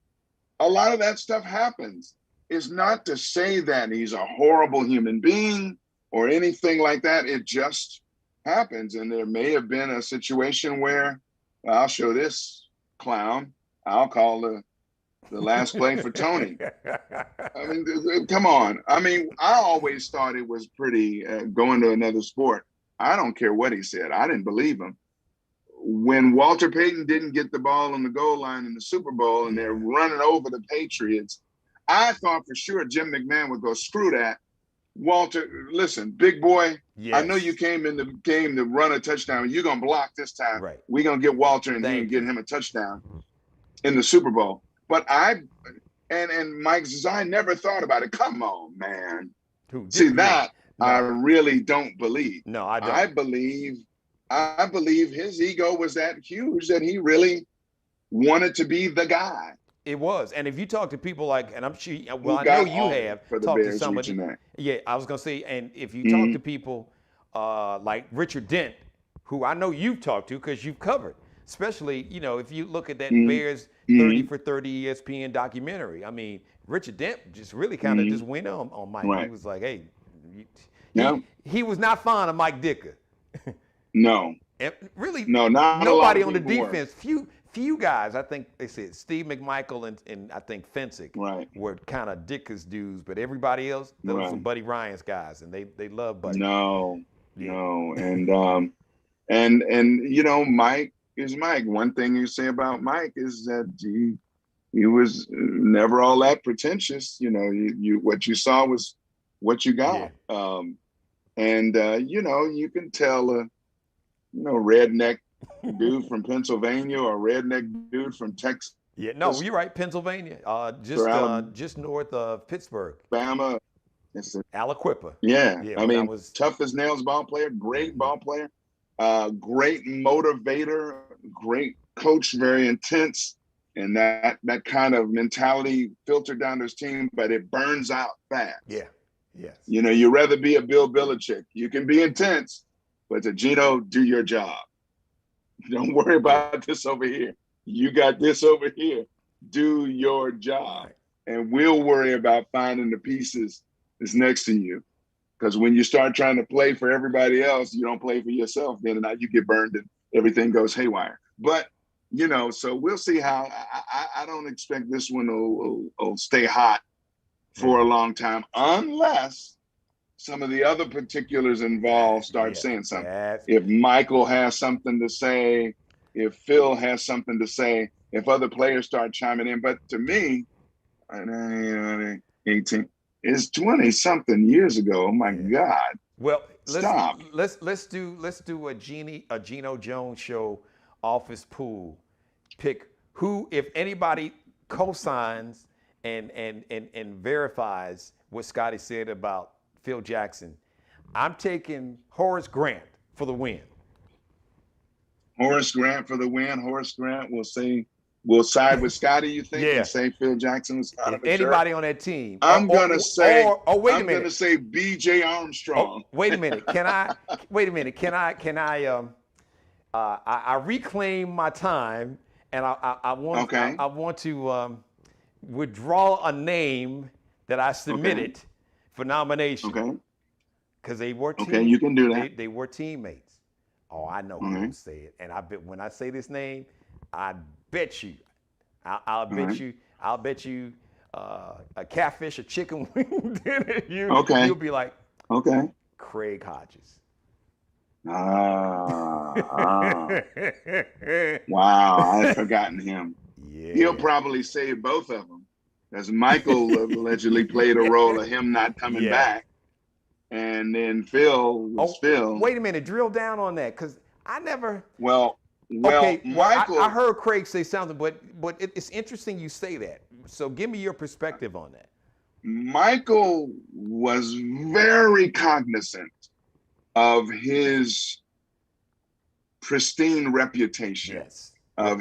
a lot of that stuff happens. It's not to say that he's a horrible human being or anything like that. It just happens. And there may have been a situation where I'll show this clown. I'll call the last play for Tony. I mean, come on. I mean, I always thought it was pretty going to another sport. I don't care what he said. I didn't believe him. When Walter Payton didn't get the ball on the goal line in the Super Bowl and they're running over the Patriots, I thought for sure Jim McMahon would go, screw that. Walter, listen, big boy, yes. I know you came in the game to run a touchdown. You're going to block this time. Right. We're going to get Walter and get him a touchdown in the Super Bowl. But and Mike Zai never thought about it. Come on, man. I really don't believe. No, I don't. I believe his ego was that huge that he really wanted to be the guy. It was. And if you talk to people like, and I'm sure, well, I know you have talked to somebody. Yeah, I was going to say, and if you talk to people like Richard Dent, who I know you've talked to because you've covered, especially, if you look at that Bears 30 for 30 ESPN documentary. I mean, Richard Dent just really kind of just went on Mike. Right. He was like, hey, he was not fond of Mike Dicker. No. And really, not nobody on the defense. Few guys, I think they said Steve McMichael and I think Fensick were kind of Dicker's dudes, but everybody else, those were Buddy Ryan's guys, and they love Buddy. No, and Mike is Mike. One thing you say about Mike is that he was never all that pretentious. You what you saw was what you got. Yeah. You can tell a redneck dude from Pennsylvania or redneck dude from Texas. Yeah, no, you're right. Pennsylvania, just north of Pittsburgh. Alabama. Aliquippa. Yeah. I mean, tough as nails ball player, great ball player, great motivator, great coach, very intense. And that kind of mentality filtered down to his team, but it burns out fast. Yeah. Yes. You'd rather be a Bill Belichick. You can be intense, but to Geno, do your job. Don't worry about this over here. You got this over here. Do your job. And we'll worry about finding the pieces that's next to you. Because when you start trying to play for everybody else, you don't play for yourself. Then you get burned and everything goes haywire. But, so we'll see how. I don't expect this one will stay hot for a long time unless some of the other particulars involved start saying something. If Michael has something to say, if Phil has something to say, if other players start chiming in. But to me, 18, it's 20-something years ago. Oh my God. Well, stop. Let's do a Geno Jones show office pool. Pick who, if anybody co-signs and verifies what Scottie said about Phil Jackson. I'm taking Horace Grant for the win. Horace Grant for the win. Horace Grant will side with Scottie, you think, and say Phil Jackson was out of anybody on that team. I'm gonna say wait a minute. I'm gonna say BJ Armstrong. Wait a minute. Can I I reclaim my time and I want to withdraw a name that I submitted for nomination. Okay. Because they were Okay, you can do that. They were teammates. Oh, I know who will say it. And I bet when I say this name, I bet you, I'll bet you, a catfish, a chicken wing dinner. You'll be like, Craig Hodges. Wow, I had forgotten him. Yeah. He'll probably say both of them, as Michael allegedly played a role of him not coming back. And then Phil was Phil. Wait a minute, drill down on that, because I never. Well, Michael. I heard Craig say something, but it's interesting you say that. So give me your perspective on that. Michael was very cognizant of his pristine reputation, of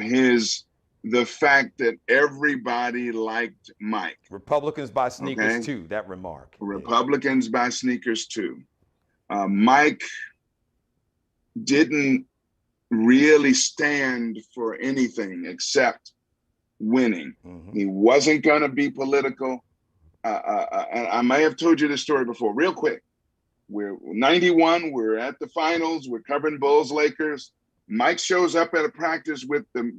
the fact that everybody liked Mike. Republicans buy sneakers too, that remark. Republicans buy sneakers too. Mike didn't really stand for anything except winning. He wasn't going to be political. And I may have told you this story before, real quick. We're 91, we're at the finals, we're covering Bulls Lakers. Mike shows up at a practice with the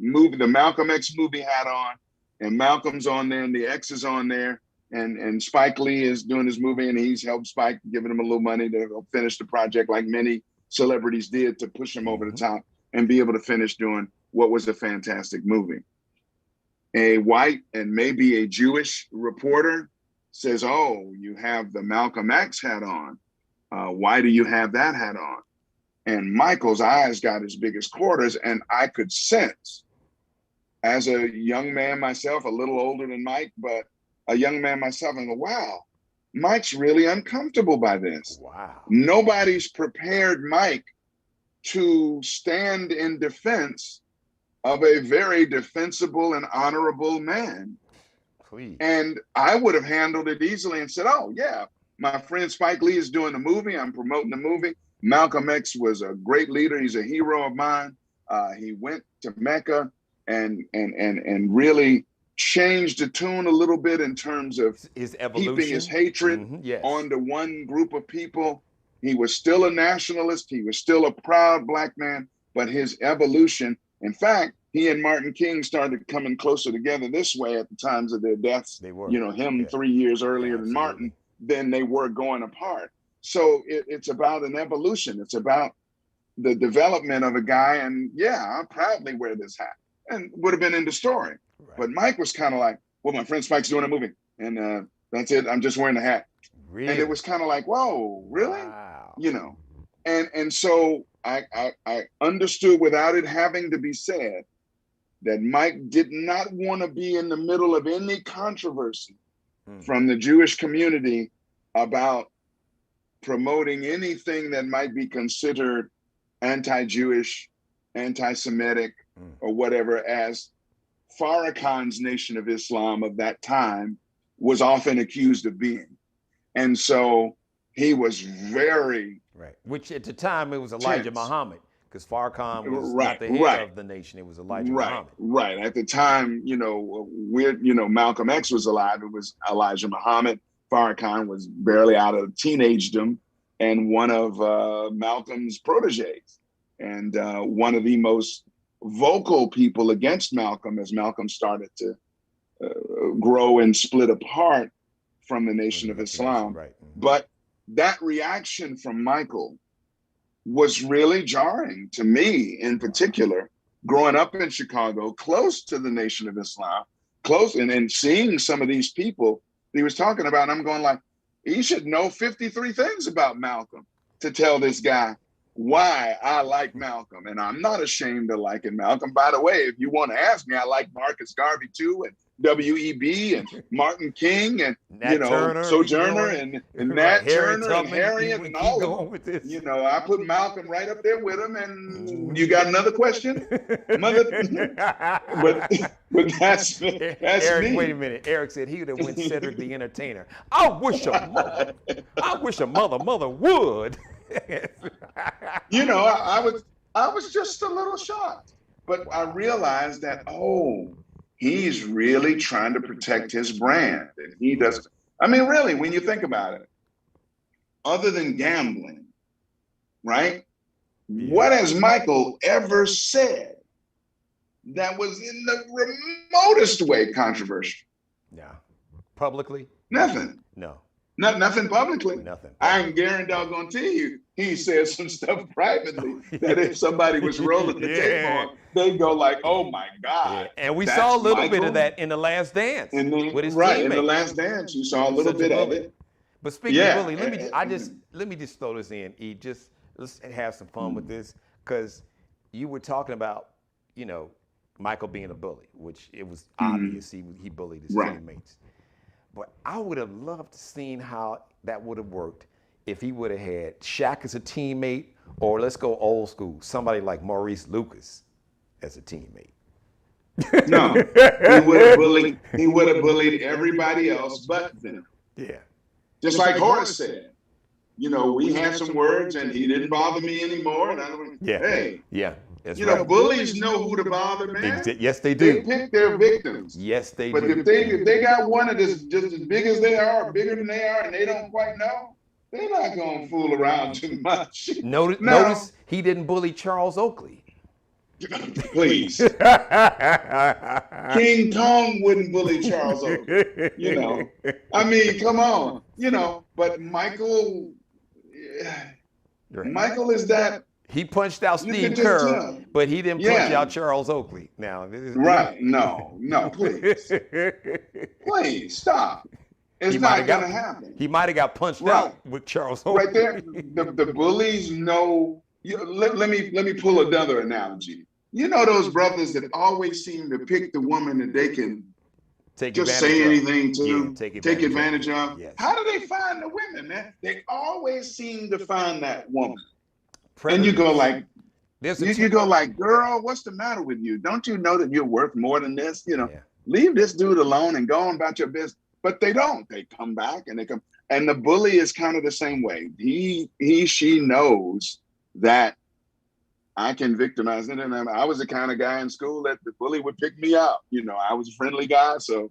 Malcolm X movie hat on, and Malcolm's on there and the X is on there, and Spike Lee is doing his movie, and he's helped Spike, giving him a little money to finish the project like many celebrities did to push him over the top and be able to finish doing what was a fantastic movie. A white and maybe a Jewish reporter says, "Oh, you have the Malcolm X hat on. Why do you have that hat on?" And Michael's eyes got as big as quarters, and I could sense, as a young man myself, a little older than Mike, but a young man myself, and go, wow, Mike's really uncomfortable by this. Wow. Nobody's prepared Mike to stand in defense of a very defensible and honorable man. Please. And I would have handled it easily and said, oh, yeah, my friend Spike Lee is doing the movie. I'm promoting the movie. Malcolm X was a great leader. He's a hero of mine. He went to Mecca and really changed the tune a little bit in terms of his evolution, keeping his hatred onto one group of people. He was still a nationalist. He was still a proud Black man, but his evolution, in fact, he and Martin King started coming closer together this way at the times of their deaths. They were. Him 3 years earlier than Martin, then they were going apart. So it's about an evolution. It's about the development of a guy. And yeah, I'll proudly wear this hat, and would have been in the story. Right. But Mike was kind of like, well, my friend Spike's doing a movie, and that's it. I'm just wearing the hat. Really? And it was kind of like, whoa, really? Wow. And so I understood without it having to be said that Mike did not want to be in the middle of any controversy from the Jewish community about promoting anything that might be considered anti-Jewish, anti-Semitic, or whatever, as Farrakhan's Nation of Islam of that time was often accused of being. And so he was very which at the time it was Elijah Muhammad, because Farrakhan was not the head of the nation. It was Elijah Muhammad. Right. At the time, Malcolm X was alive. It was Elijah Muhammad. Farrakhan was barely out of teenagedom and one of Malcolm's proteges, and one of the most vocal people against Malcolm as Malcolm started to grow and split apart from the Nation of Islam. Right. But that reaction from Michael was really jarring to me in particular, growing up in Chicago, close to the Nation of Islam, close and seeing some of these people he was talking about, and I'm going like, he should know 53 things about Malcolm to tell this guy why I like Malcolm. And I'm not ashamed of liking Malcolm. By the way, if you want to ask me, I like Marcus Garvey too, and W.E.B. and Martin King and Turner, Sojourner and Nat Turner and Harriet and all of them. I put Malcolm right up there with him. And you got another question, mother? but that's Eric, me. Wait a minute. Eric said he would have went Cedric the Entertainer. I wish a mother would. I was just a little shocked, but I realized that he's really trying to protect his brand. And he does. I mean, really, when you think about it, other than gambling, right? Yeah. What has Michael ever said that was in the remotest way controversial? Yeah. Publicly? Nothing. No. Nothing publicly. Nothing. I can guarantee I'm gonna tell you, he said some stuff privately that if somebody was rolling the tape on, they'd go like, "Oh my God!" Yeah. And we saw a little bit of that in The Last Dance with his teammates. In The Last Dance, you saw a little bit of it. But speaking of bully, let me just throw this in. Let's have some fun with this, because you were talking about, Michael being a bully, which it was obvious he bullied his teammates. But I would have loved to seen how that would have worked if he would have had Shaq as a teammate, or let's go old school, somebody like Maurice Lucas as a teammate. No, he would have bullied everybody else but them. Yeah. Just like Horace said, we had some words and he didn't bother me anymore. And I went, hey, yeah. Right. Bullies know who to bother, man. Yes, they do. They pick their victims. Yes, they do. But if they got one that's just as big as they are, or bigger than they are, and they don't quite know, they're not going to fool around too much. Notice he didn't bully Charles Oakley. Please. King Kong wouldn't bully Charles Oakley. I mean, come on. But Michael is that. He punched out Steve Kerr, but he didn't punch out Charles Oakley. Now, no, please. Please, stop. It's not going to happen. He might have got punched out with Charles Oakley. Right there, the bullies know. Let me pull another analogy. Those brothers that always seem to pick the woman that they can just say anything to, take advantage of. Yes. How do they find the women, man? They always seem to find that woman. And you go like, girl, what's the matter with you? Don't you know that you're worth more than this? Leave this dude alone and go on about your business. But they don't. They come back and and the bully is kind of the same way. She knows that I can victimize it. And I was the kind of guy in school that the bully would pick me out. I was a friendly guy. So,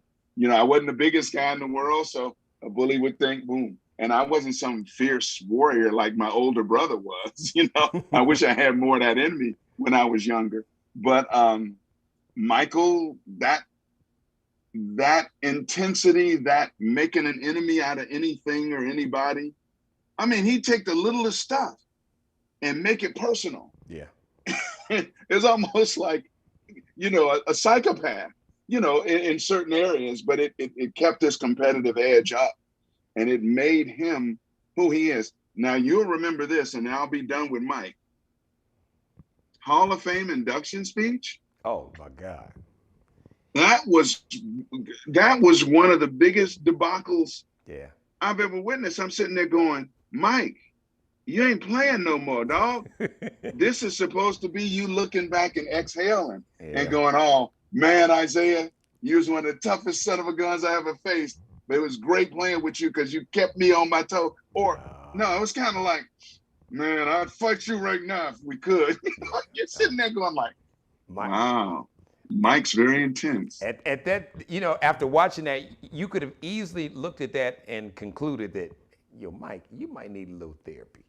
I wasn't the biggest guy in the world. So a bully would think, boom. And I wasn't some fierce warrior like my older brother was. I wish I had more of that in me when I was younger. But Michael, that intensity, that making an enemy out of anything or anybody, I mean, he'd take the littlest stuff and make it personal. Yeah. It's almost like, a psychopath, in certain areas, but it kept this competitive edge up. And it made him who he is. Now, you'll remember this, and I'll be done with Mike. Hall of Fame induction speech. Oh, my God. That was one of the biggest debacles I've ever witnessed. I'm sitting there going, Mike, you ain't playing no more, dog. This is supposed to be you looking back and exhaling and going, oh, man, Isaiah, you was one of the toughest son of a guns I ever faced. But it was great playing with you because you kept me on my toe. Or, no, it was kind of like, man, I'd fight you right now if we could. You're sitting there going like, wow, Mike's very intense. At that, after watching that, you could have easily looked at that and concluded that, Mike, you might need a little therapy.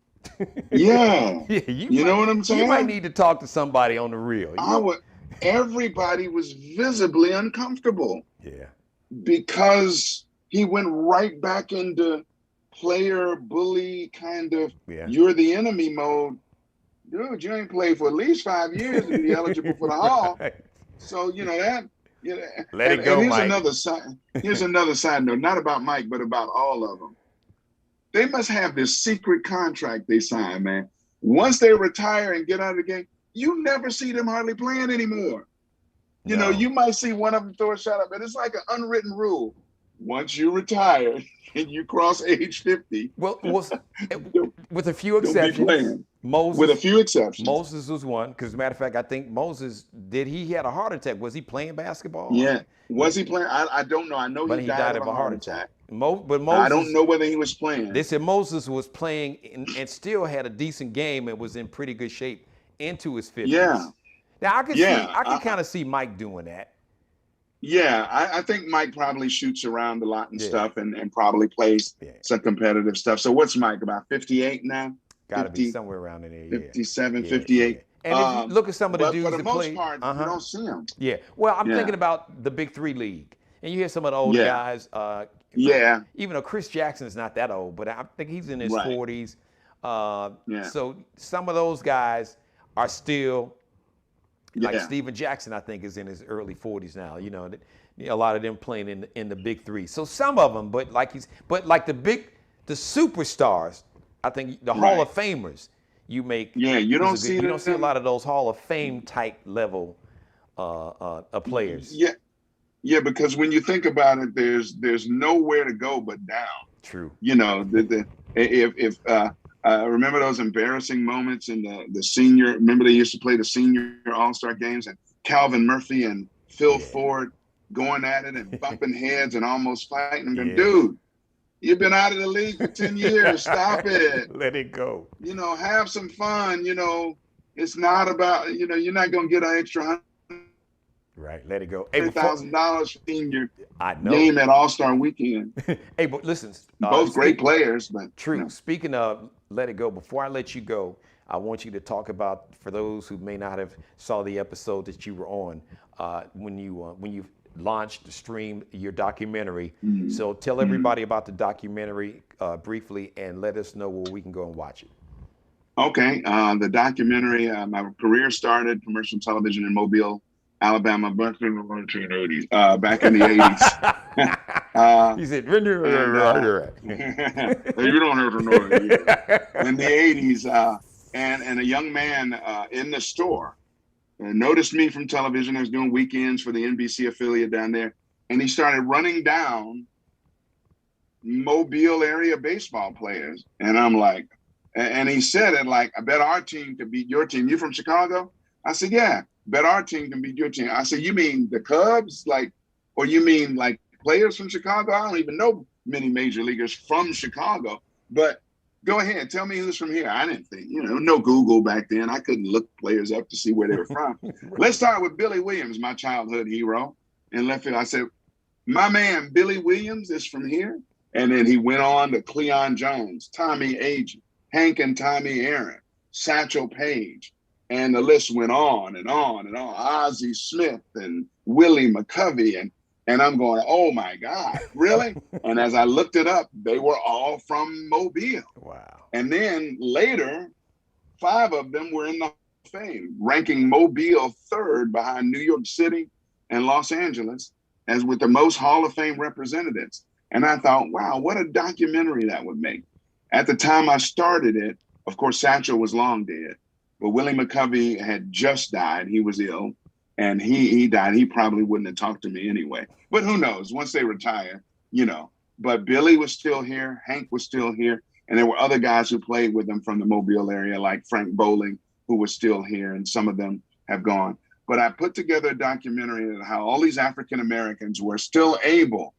Yeah. You know what I'm saying? You might need to talk to somebody on the real. Everybody was visibly uncomfortable. Yeah. Because he went right back into player, bully, kind of, you're the enemy mode. Dude, you ain't played for at least 5 years to be eligible for the Hall. So, that. Let it go, Mike. Here's another side note, not about Mike, but about all of them. They must have this secret contract they sign, man. Once they retire and get out of the game, you never see them hardly playing anymore. You might see one of them throw a shot up, but it's like an unwritten rule. Once you retire and you cross age 50. Well, with a few exceptions. Moses was one. Because as a matter of fact, I think Moses, he had a heart attack. Was he playing basketball? Yeah. Was he playing? I don't know. I know he died of a heart attack. But Moses, I don't know whether he was playing. They said Moses was playing and still had a decent game and was in pretty good shape into his 50s. Yeah. Now I could kind of see Mike doing that. Yeah, I think Mike probably shoots around a lot and Yeah, stuff and probably plays yeah. some competitive stuff. So what's Mike, about 58 now? Got to be 50, somewhere around in there. Yeah, 57, yeah, yeah. 58. And if you look at some of the But for dudes the that most play, part, you don't see him. yeah. Well, I'm Yeah, thinking about the Big Three league, and you hear some of the older yeah, guys. yeah, Even though Chris Jackson's not that old, but I think he's in his right. 40s. Yeah, So some of those guys are still like yeah, Steven Jackson. I think is in his early 40s now. A lot of them playing in the Big Three. So some of them, but like the superstars. I think the Hall right. of Famers. Yeah, you don't see You don't see a lot them. of those Hall of Fame type level players. Yeah, yeah, because when you think about it, there's nowhere to go but down. True. You know, the if remember those embarrassing moments in the senior. Remember they used to play the senior All-Star games, and Calvin Murphy and Phil Yeah. Ford going at it and bumping heads and almost fighting them. Yeah. Dude, you've been out of the league for 10 years. Stop it. Let it go. Have some fun. It's not about, you're not going to get an extra Right. Let it go. Hey, $100,000 for senior I know. game at All-Star weekend. Hey, but listen. Both great players, but True. Speaking of let it go, before I let you go, I want you to talk about, for those who may not have saw the episode that you were on, when you launched the stream your documentary. So tell everybody about the documentary briefly, and let us know where we can go and watch it. Okay. The documentary, my career started commercial television in Mobile, Alabama, back in the 1980s, back in the 80s. He said, You don't have to know it. In the 80s, and a young man in the store noticed me from television. I was doing weekends for the NBC affiliate down there, and he started running down Mobile area baseball players. And I'm like, and he said it like, I bet our team could beat your team. You from Chicago? I said, yeah, bet our team can beat your team. I said, you mean the Cubs? Or you mean like players from Chicago? I don't even know many major leaguers from Chicago, but go ahead. Tell me who's from here. I didn't think, no Google back then. I couldn't look players up to see where they were from. Let's start with Billy Williams, my childhood hero in left field. I said, my man, Billy Williams is from here. And then he went on to Cleon Jones, Tommy Agee, Hank and Tommy Aaron, Satchel Paige. And the list went on and on and on. Ozzie Smith and Willie McCovey. And I'm going, oh my God, really? And as I looked it up, they were all from Mobile. Wow. And then later, 5 of them were in the Hall of Fame, ranking Mobile 3rd behind New York City and Los Angeles as with the most Hall of Fame representatives. And I thought, wow, what a documentary that would make. At the time I started it, of course, Satchel was long dead, but Willie McCovey had just died. He was ill. And he died. He probably wouldn't have talked to me anyway. But who knows? Once they retire, But Billy was still here. Hank was still here. And there were other guys who played with him from the Mobile area, like Frank Bowling, who was still here. And some of them have gone. But I put together a documentary on how all these African Americans were still able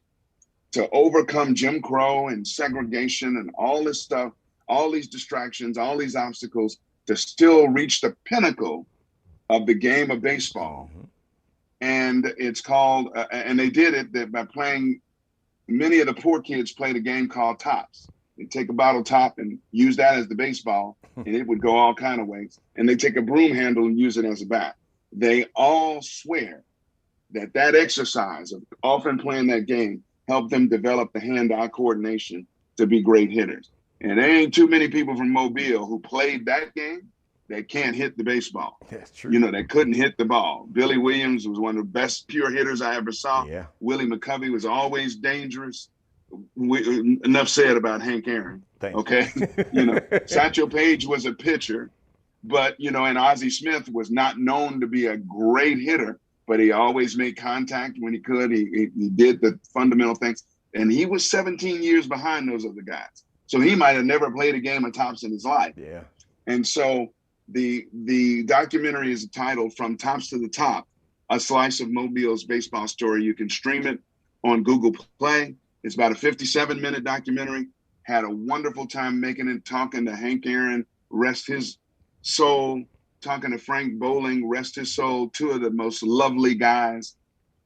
to overcome Jim Crow and segregation and all this stuff, all these distractions, all these obstacles to still reach the pinnacle of the game of baseball. And it's called, and they did it by playing, many of the poor kids played a game called tops. They take a bottle top and use that as the baseball, and it would go all kind of ways. And they take a broom handle and use it as a bat. They all swear that exercise of often playing that game helped them develop the hand-eye coordination to be great hitters. And there ain't too many people from Mobile who played that game that can't hit the baseball. That's true. They couldn't hit the ball. Billy Williams was one of the best pure hitters I ever saw. Yeah. Willie McCovey was always dangerous. Enough said about Hank Aaron. Okay. Satchel Paige was a pitcher, but, and Ozzie Smith was not known to be a great hitter, but he always made contact when he could. He did the fundamental things. And he was 17 years behind those other guys. So he might have never played a game of tops in his life. Yeah. And so the documentary is titled From Tops to the Top, A Slice of Mobile's Baseball Story. You can stream it on Google Play. It's about a 57-minute documentary. Had a wonderful time making it, talking to Hank Aaron, rest his soul, talking to Frank Bowling, rest his soul, 2 of the most lovely guys.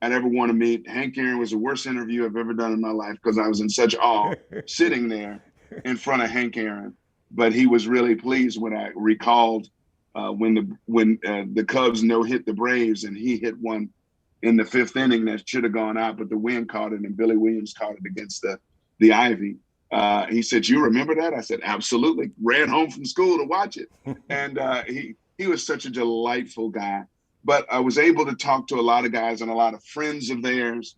I'd ever want to meet. Hank Aaron was the worst interview I've ever done in my life because I was in such awe sitting there in front of Hank Aaron. But he was really pleased when I recalled when the Cubs hit the Braves, and he hit one in the 5th inning that should have gone out, but the wind caught it, and Billy Williams caught it against the ivy. He said, "You remember that?" I said, "Absolutely." Ran home from school to watch it, and he was such a delightful guy. But I was able to talk to a lot of guys and a lot of friends of theirs,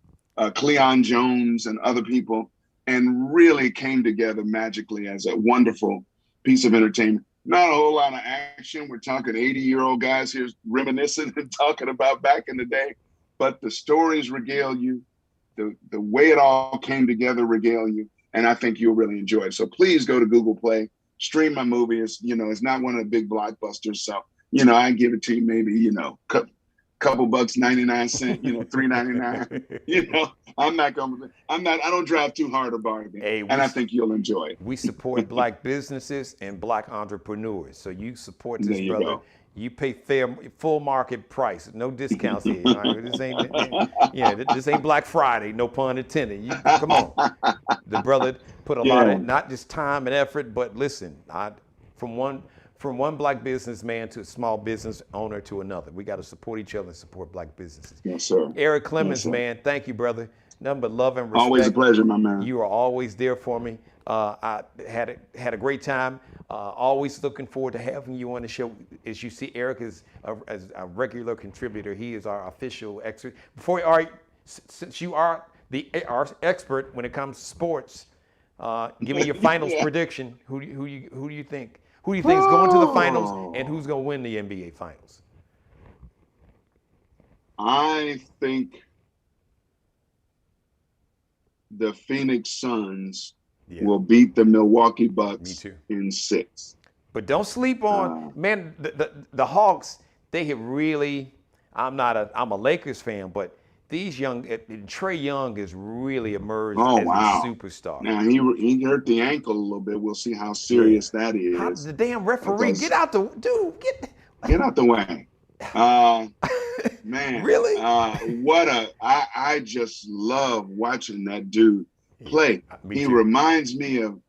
Cleon Jones and other people, and really came together magically as a wonderful piece of entertainment. Not a whole lot of action. We're talking 80-year-old guys here reminiscing and talking about back in the day, but the stories regale you. The way it all came together regale you, and I think you'll really enjoy it. So please go to Google Play, stream my movie. It's not one of the big blockbusters, so I give it to you maybe couple bucks, 99 cents, $3.99. I don't drive too hard a bargain, and I think you'll enjoy it. We support Black businesses and Black entrepreneurs, so you support this brother. Go. You pay full market price, no discounts here. Right? This ain't Black Friday, no pun intended. Come on. The brother put a lot of not just time and effort, but listen, from one Black businessman to a small business owner to another. We got to support each other and support Black businesses. Yes, sir. Eric Clemens, yes, man, thank you, brother. Nothing but love and respect. Always a pleasure, my man. You are always there for me. I had a great time. Always looking forward to having you on the show. As you see, Eric is a regular contributor. He is our official expert. Since you are our expert when it comes to sports, give me your finals prediction. Who do you think? Who do you think is going to the finals, and who's going to win the NBA finals? I think the Phoenix Suns will beat the Milwaukee Bucks in 6. But don't sleep on, man, the Hawks, they have really, I'm a Lakers fan, but these Trae Young has really emerged as a superstar. Now, he hurt the ankle a little bit. We'll see how serious that is. The damn referee, get out the way. Man. Really? I just love watching that dude play. He reminds me of,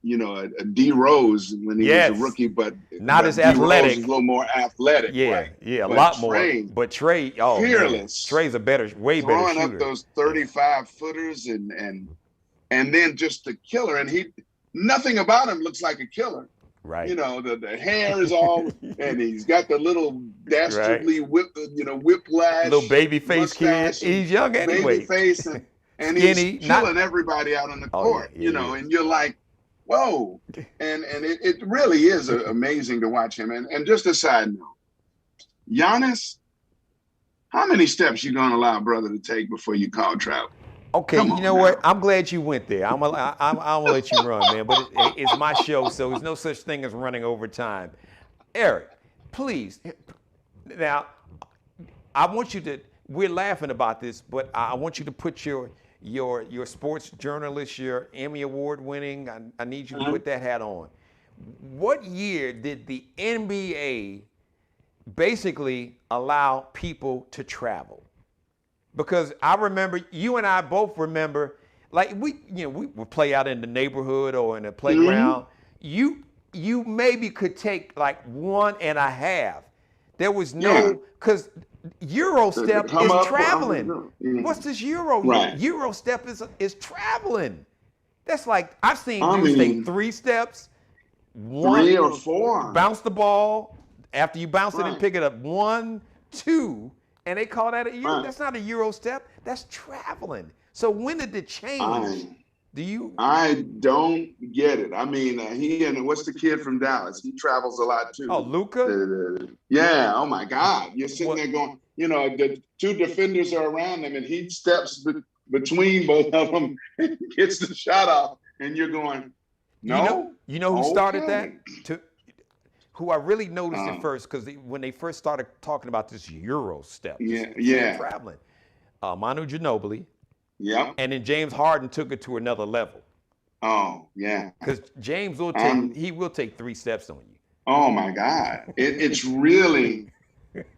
a D Rose when he was a rookie, but not as athletic. Rose is a little more athletic. A lot more. But Trae, fearless. Trey's way better throwing shooter. Up those 35-footers and then just the killer. And nothing about him looks like a killer. Right. The hair is all, and he's got the little dastardly whiplash. Little baby face kid. He's young anyway. Baby face, and skinny, he's killing everybody out on the court. And you're like, whoa. And it really is amazing to watch him. And just a side note, Giannis, how many steps you gonna allow brother to take before you call travel? Okay, what? I'm glad you went there. I'm gonna let you run, man. But it's my show, so there's no such thing as running over time. Eric, please. Now, I want you to. We're laughing about this, but I want you to put your sports journalist, your Emmy Award winning. I need you to put that hat on. What year did the NBA basically allow people to travel? Because I remember, you and I both remember, like we would play out in the neighborhood or in the playground. You maybe could take like 1.5. There was no, because Euro step is traveling. What's this Euro? Right. Euro step is traveling. That's like, I've seen dudes take 3 steps. 3 or 4. Bounce the ball. After you bounce it and pick it up, 1, 2. And they call that a Euro. Right. That's not a Euro step. That's traveling. So when did it change? I don't get it. I mean, he and what's the kid from Dallas? He travels a lot too. Oh, Luka? Yeah. Oh my God. You're sitting there going, the 2 defenders are around him, and he steps between both of them and gets the shot off, and you're going, no. You know who started that? Who I really noticed at first, because when they first started talking about this Euro step, traveling, Manu Ginobili, and then James Harden took it to another level. Oh yeah, because James will take 3 steps on you. Oh my God, it's really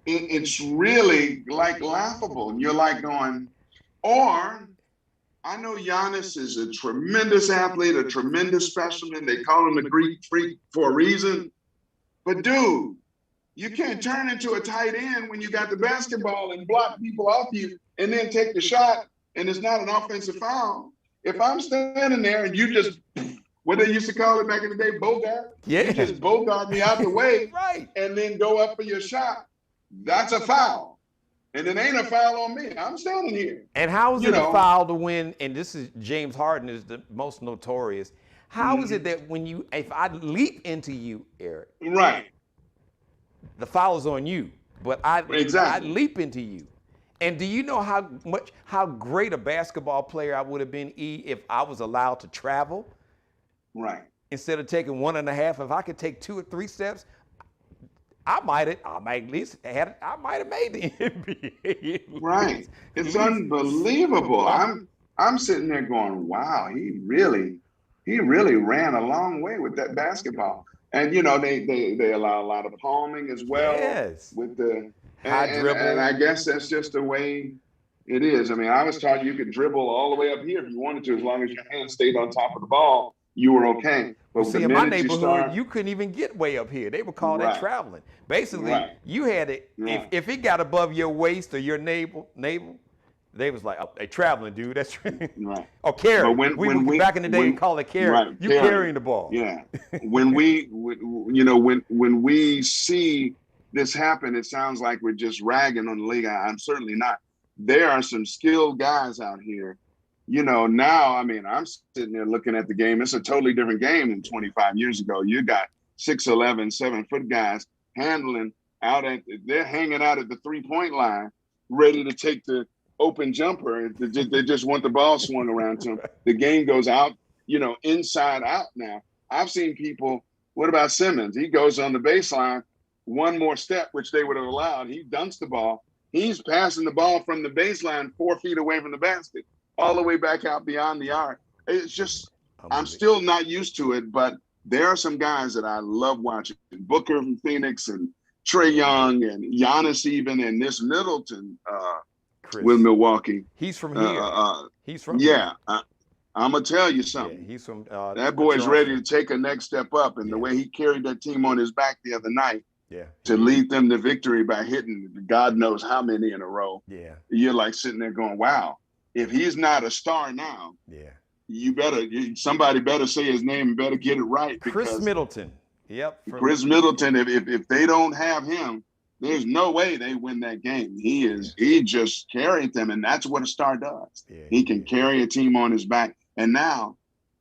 it's really like laughable. And you're like going, or I know Giannis is a tremendous athlete, a tremendous specimen. They call him the Greek freak for a reason. But dude, you can't turn into a tight end when you got the basketball and block people off you and then take the shot and it's not an offensive foul. If I'm standing there and you just, what they used to call it back in the day, bogart, you just bogart me out the way right. and then go up for your shot, that's a foul. And it ain't a foul on me. I'm standing here. And how is it a foul to win? And this is James Harden is the most notorious. How is it that if I leap into you, Eric, right, the foul is on you, but I leap into you. And do you know how great a basketball player I would have been, if I was allowed to travel? Right. Instead of taking 1.5, if I could take 2 or 3 steps, I might have made the NBA. Right. It's unbelievable. I'm sitting there going, wow, he really ran a long way with that basketball. And they allow a lot of palming as well. Yes. With the high dribble. And I guess that's just the way it is. I mean, I was taught you could dribble all the way up here if you wanted to, as long as your hands stayed on top of the ball, you were okay. But see, in my neighborhood, you couldn't even get way up here. They would call that traveling. Basically, you had it, if it got above your waist or your navel, they was like, oh, they traveling, dude. That's right. Or carry. We back in the day, we call it carry. Right, you carrying the ball. Yeah. when we see this happen, it sounds like we're just ragging on the league. I'm certainly not. There are some skilled guys out here. Now, I mean, I'm sitting there looking at the game. It's a totally different game than 25 years ago. You got 6'11", 7-foot guys they're hanging out at the 3-point line, ready to take the open jumper. They just want the ball swung around to them. The game goes out, inside out now. I've seen people, what about Simmons? He goes on the baseline, one more step, which they would have allowed. He dunks the ball. He's passing the ball from the baseline 4 feet away from the basket, all the way back out beyond the arc. It's just, I'm still not used to it, but there are some guys that I love watching. Booker from Phoenix and Trae Young and Giannis even, and this Middleton with Milwaukee. He's from here. He's from here. I'm going to tell you something. Yeah, he's from that boy's ready to take a next step up, and the way he carried that team on his back the other night, to lead them to victory by hitting God knows how many in a row. Yeah. You're like sitting there going, wow, if he's not a star now, somebody better say his name and better get it right. Chris Middleton. Yep. Chris Middleton, if they don't have him, there's no way they win that game. He just carried them, and that's what a star does. Yeah, he can carry a team on his back. And now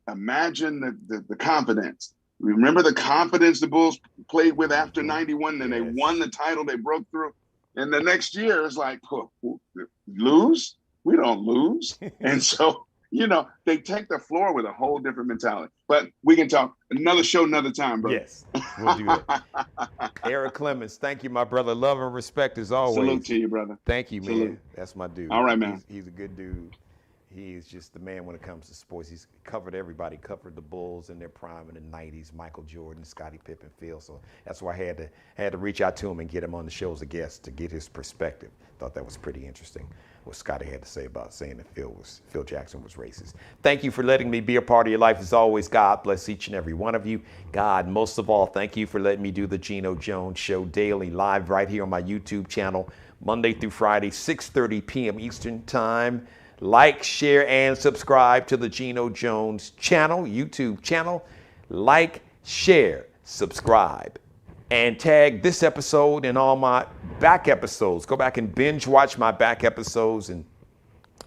imagine the confidence. Remember the confidence the Bulls played with after 91, and they won the title, they broke through. And the next year it's like, lose? We don't lose. And so, they take the floor with a whole different mentality. But we can talk another show, another time, bro. Yes, we'll do that. Eric Clemens, thank you, my brother. Love and respect as always. Salute to you, brother. Thank you, man. Salute. That's my dude. All right, man. He's a good dude. He's just the man when it comes to sports. He's covered everybody, covered the Bulls in their prime in the 90s, Michael Jordan, Scottie Pippen, Phil. So that's why I had to reach out to him and get him on the show as a guest to get his perspective. Thought that was pretty interesting, what Scottie had to say about saying that Phil Jackson was racist. Thank you for letting me be a part of your life. As always, God bless each and every one of you. God, most of all, thank you for letting me do the Geno Jones Show daily, live right here on my YouTube channel, Monday through Friday, 6:30 p.m. Eastern Time. Like, share, and subscribe to the Geno Jones channel, YouTube channel. Like, share, subscribe, and tag this episode and all my back episodes. Go back and binge watch my back episodes and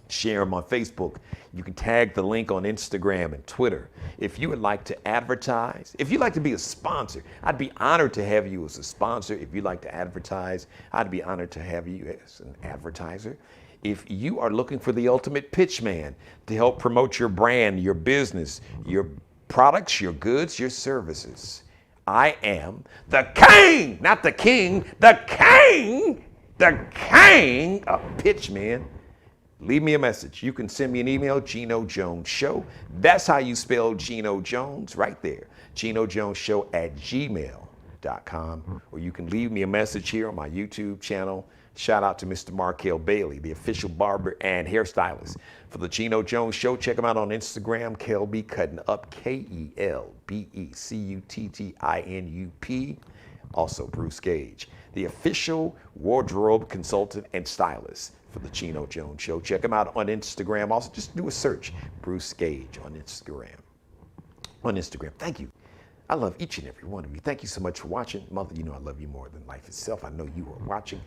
share them on Facebook. You can tag the link on Instagram and Twitter. If you would like to advertise, if you'd like to be a sponsor, I'd be honored to have you as a sponsor. If you'd like to advertise, I'd be honored to have you as an advertiser. If you are looking for the ultimate pitch man to help promote your brand, your business, your products, your goods, your services, I am the king, not the king, the king of pitch man. Leave me a message. You can send me an email, Geno Jones Show. That's how you spell Geno Jones, right there. Geno Jones Show @gmail.com. gmail.com, or you can leave me a message here on my YouTube channel. Shout out to Mr. Markel Bailey, the official barber and hairstylist for the Geno Jones Show. Check him out on Instagram, Kelby Cutting Up, KELBECUTTINUP. Also, Bruce Gage, the official wardrobe consultant and stylist for the Geno Jones Show. Check him out on Instagram. Also, just do a search, Bruce Gage on Instagram. Thank you. I love each and every one of you. Thank you so much for watching. Mother, you know I love you more than life itself. I know you are watching.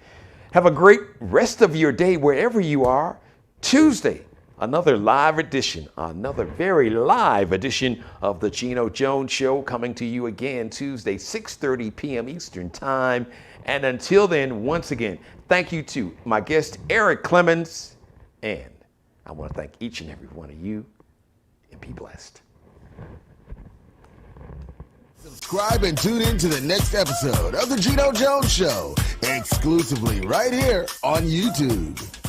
Have a great rest of your day wherever you are. Tuesday, another very live edition of the Geno Jones Show, coming to you again Tuesday, 6:30 p.m. Eastern Time. And until then, once again, thank you to my guest, Eric Clemens. And I want to thank each and every one of you, and be blessed. Subscribe and tune in to the next episode of the Geno Jones Show, exclusively right here on YouTube.